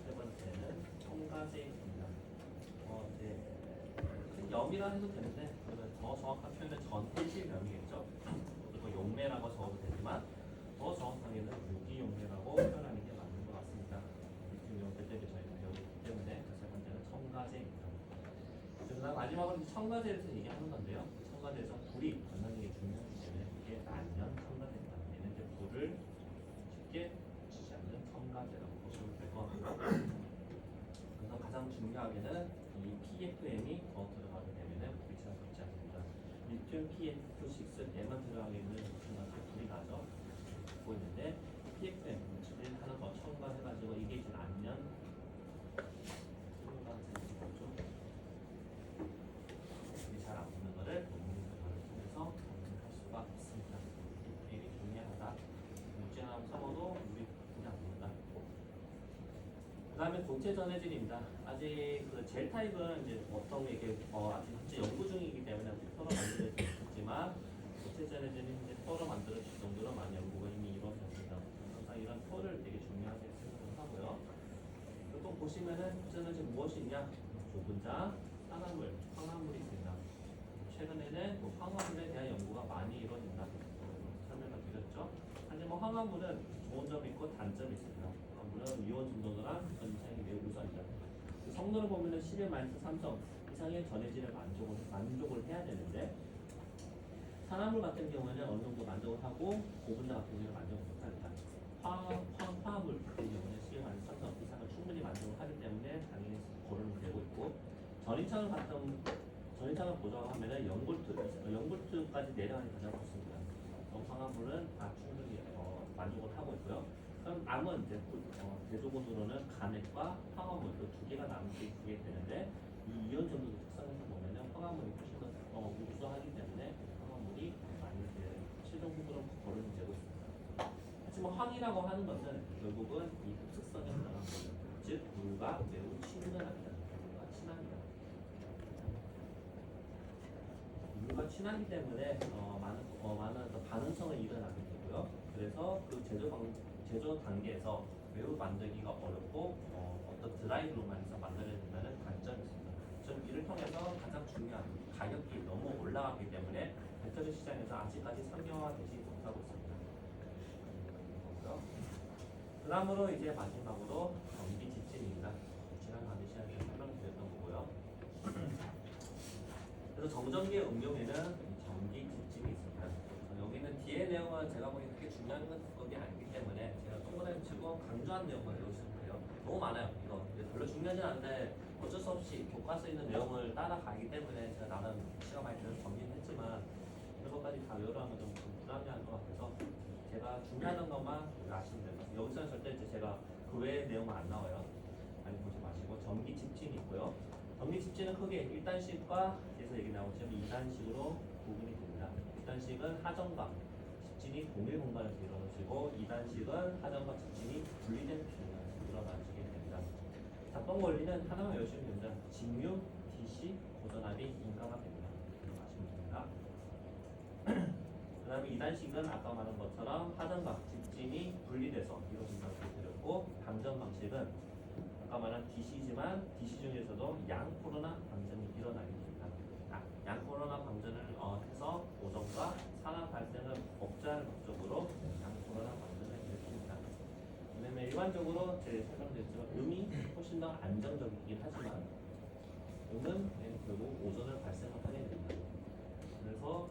세 번째는 첨가제입니다. 염이라 해도 되는데 그러면 더 정확한 표현은 전해질염이겠죠. 그리고 용매라고 적어도 되지만 더 정확하게는 유기용매라고 표현하는 게 맞는 것 같습니다. 유기용 때문에 저희가 배우기 때문에 세 번째는 첨가제입니다. 그다음 마지막으로 첨가제에 대해서 얘기하는 건데요. 첨가제에서 불이 만나는 게 중요하기 때문에 이게 난연 첨가제입니다. 얘는 이제 불을 쉽게 붙이지 않는 첨가제라고 보시면 될 것 같고요. 그래서 가장 중요하게는 이 PFM이 더 들어가게 되면 불이 잘 붙지 않습니다. 리튬 PF6에만 들어가게 되면 불이 나죠. 붙고 있는데 PFM 물질을 하나 더 첨가해가지고 이게 이제 난연 첨가제인 거죠. 잘 안 붙는 거를 논문 결과를 통해서 확인할 수가 있습니다. PFM이 중요하다. 물질 하나 사모도 물이 그냥 붙는다. 그 다음에 고체 전해질입니다. 아직 그 젤 타입은 이제 어떤 게 이게 아직 현재 연구 중이기 때문에 아직 표로 만들어질 수 있지만 고체 전해질은 이제 표로 만들어질 정도로 많은 연구가 이미 이루어졌습니다. 항상 이런 표를 되게 중요하게 생각을 하고요. 또 보시면은 고체 전해질 무엇이 있냐? 고분자, 산화물, 황화물이 있습니다. 최근에는 황화물에 대한 연구가 많이 이루어진다. 설명을 드렸죠. 하지만 황화물은 좋은 점이 있고 단점이 있습니다. 황화물은 이온 점도도랑 전이상이 매우 우수합니다. 성능을 보면은 11-3성 이상의 전해질을 만족을 해야 되는데 산화물 같은 경우에는 어느 정도 만족을 하고 고분자 같은 경우는 만족을 못합니다. 화합물 같은 경우는 11-3성 이상을 충분히 만족을 하기 때문에 당연히 고론을 되고 있고 전이창을 보정하면은 0볼트까지 내려가는 가장 좋습니다. 화합물은 다 충분히 만족을 하고 있고요. 그럼 남은 대조군으로는 간액과 황화물 두 개가 남게 되는데 이 이온 점도 특성에서 보면은 황화물이 훨씬 더 우수하기 때문에 황화물이 많이 최종 후보로 거론이 되고 있습니다. 하지만 황이라고 하는 것은 결국은 이 흡수성에 들어간 거죠. 즉 물과 매우 친근합니다. 물과 친합니다. 물과 친하기 때문에 많은 반응성을 일어나게 되고요. 그래서 그 제조 단계에서 매우 만들기가 어렵고 어떤 드라이브로만 해서 만들어야 된다는 단점이 있습니다. 즉 이를 통해서 가장 중요한 가격이 너무 올라가기 때문에 배터리 시장에서 아직까지 상용화되지 못하고 있습니다. 그 다음으로 이제 마지막으로 전기 집진입니다. 지난 강의 시간에 설명드렸던 거고요. 그래서 정전기의 응용에는 전기 집진이 있습니다. 여기는 뒤에 내용은 제가 보기엔 그렇게 중요한 것이 아니기 때문에 제가 동그라미 치고 강조한 내용만 외우시면 돼요. 너무 많아요. 이거 별로 중요하지 않은데 어쩔 수 없이 교과서에 있는 내용을 따라가기 때문에 제가 나는 시간 많이 들어서 정리는 했지만 이런 것까지 다 외우라면 좀 부담이 것 같아서 제가 중요한 것만 아시면 됩니다. 여기서는 절대 이제 제가 그 외의 내용은 안 나와요. 많이 보지 마시고 전기 집진이 있고요. 전기 집진은 크게 1단식과 에서 얘기 나오지만 2단식으로 구분이 됩니다. 1단식은 하전과 집진이 동일 공간에서 이루어지고 2단식은 하전과 집진이 분리된 공간에서 일어나게 됩니다. 어떤 원리는 하나만 외우시면 됩니다. 직류, DC, 고전압이 인가가 됩니다. 이렇게 아시면 됩니다. 그 다음에 2단식은 아까 말한 것처럼 하전각, 집진이 분리돼서 이루어진다고 드렸고, 방전 방식은 아까 말한 DC지만 DC 중에서도 양코로나 방전이 일어나게 됩니다. 양코로나 방전을 해서 오전과 산화 발생을 억제하는 목적으로 양코로나 방전을 일으킵니다. 왜냐면 일반적으로 제가 설명드렸지만 음이 훨씬 더 안정적이긴 하지만 음은 결국 오전을 발생을 하게 됩니다. 그래서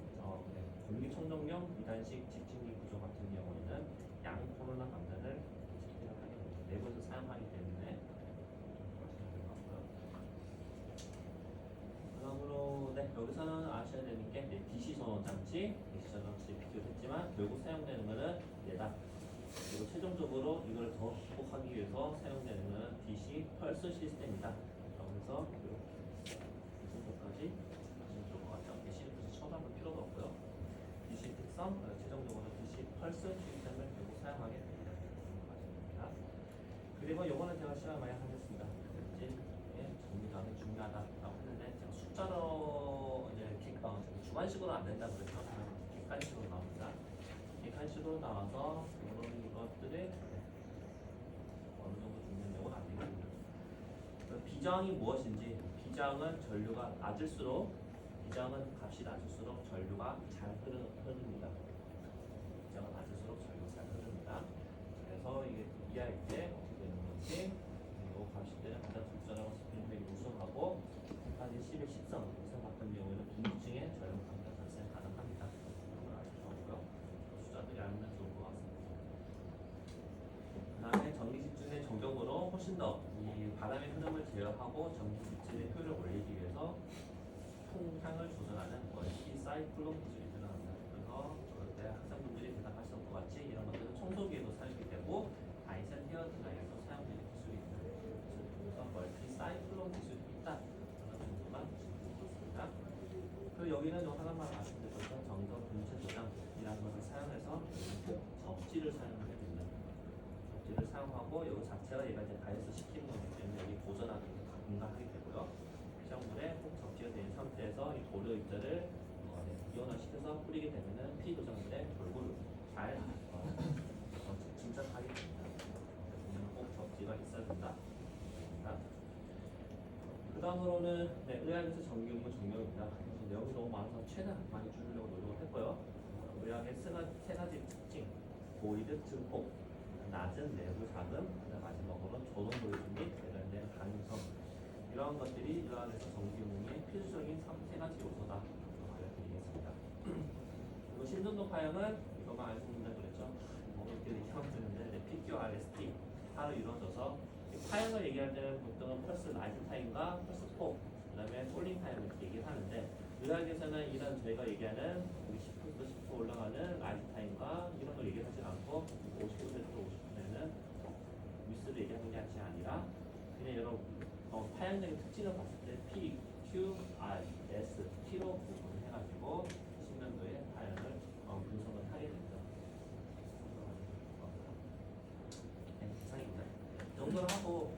공기청정용 2단식 집진기 구조 같은 경우에는 양코로나 방전을 하게 됩니다. 내부에서 사용하기 때문에 그러므로 여기서는 아셔야 되는 게 DC 전원 장치, 비교했지만 결국 사용되는 것은 얘다. 그리고 최종적으로 이걸 더 극복하기 위해서 사용되는 것은 DC 펄스 시스템이다. 그래서 이렇게 이 정도까지 하시면 좋을 것 같아요. DC를 굳이 쳐다볼 필요도 없고요. DC 특성, 최종적으로 DC 펄스 시스템을 결국 사용하게 됩니다. 그리고 이거는 제가 시간 많이 하겠습니다. 정리가 중요하다라고 했는데 제가 숫자로 주관식으로 안 된다 그래서 객관식으로 나옵니다. 객관식으로 나와서 이런 것들이 어느 정도 중요한 건 안 되겠습니다. 비장이 무엇인지, 비장은 전류가 낮을수록, 비장은 값이 낮을수록 전류가 잘 흐릅니다. 비장은 낮을수록 전류가 잘 흐릅니다. 그래서 이게 이해할 때 어떻게 되는 건지, 이 값일 때는 가장 적절하고 스피드백이 우선하고, 까지 11, 13 같은 경우에는 분기층에 전류 감가 발생 가능합니다. 이런 걸 아시면 좋고요. 숫자들이 알면 좋을 것 같습니다. 그 다음에 전기 집중의 적용으로 훨씬 더 이 바람의 흐름을 제어하고 전기 집중의 효율을 올리기 위해서 통향을 조절하는 멀티 사이클론 기술이 들어갑니다. 그래서 그때 학생분들이 대답하셨던 것 같이 이런 것들은 청소기에도 사용이 되고 아이센 헤어 드라이어에도 사용되는 기술입니다. 그래서 멀티 사이클론 기술이 있다. 그런 정도만 있습니다. 그리고 여기는 요 하나만 말씀드렸던 정전 분체 도장이라는 것을 사용해서 접지를 사용하게 됩니다. 접지를 사용하고 여기 자체가 얘가 이제 다이어스 시키는 거기 때문에 여기 고전하게 분가하게 되고요. 피정물에 꼭 접지가 된 상태에서 이 도료 입자를 이온화시켜서 뿌리게 되면은 피 도장물에 골고루 잘 증착하게 됩니다. 그래서 꼭 접지가 있어야 된다. 그 다음으로는 의학에서 전기 업무 증명입니다. 내용이 너무 많아서 최대한 많이 줄이려고 노력을 했고요. 의학의 세 가지 특징, 보이드, 증폭, 낮은 내부 자금, 마지막으로 조동 보이드 및 배달되는 가능성, 이러한 것들이 의학에서 전기 업무의 필수적인 세 가지 요소다. 알려드리겠습니다. 그리고 신전도 파형은 이것만 알려드린다고 그랬죠. 이렇게 얘기하면 되는데 PQRST 하로 이루어져서 파형을 얘기할 때는 보통은 펄스 라이트 타임과 펄스 폭, 그 다음에 폴링 타임을 이렇게 얘기를 하는데 의학에서는 이런 저희가 얘기하는 10% 10% 올라가는 라이트 타임과 이런 걸 얘기하지 않고 50%는 위스를 얘기하는 게 아니라 그냥 여러 파형적인 특징을 봤을 때 P, Q, R, S, T로 구분을 해가지고 10년도에 파형을 분석을 하게 됩니다. 이상입니다. 이 정도로 하고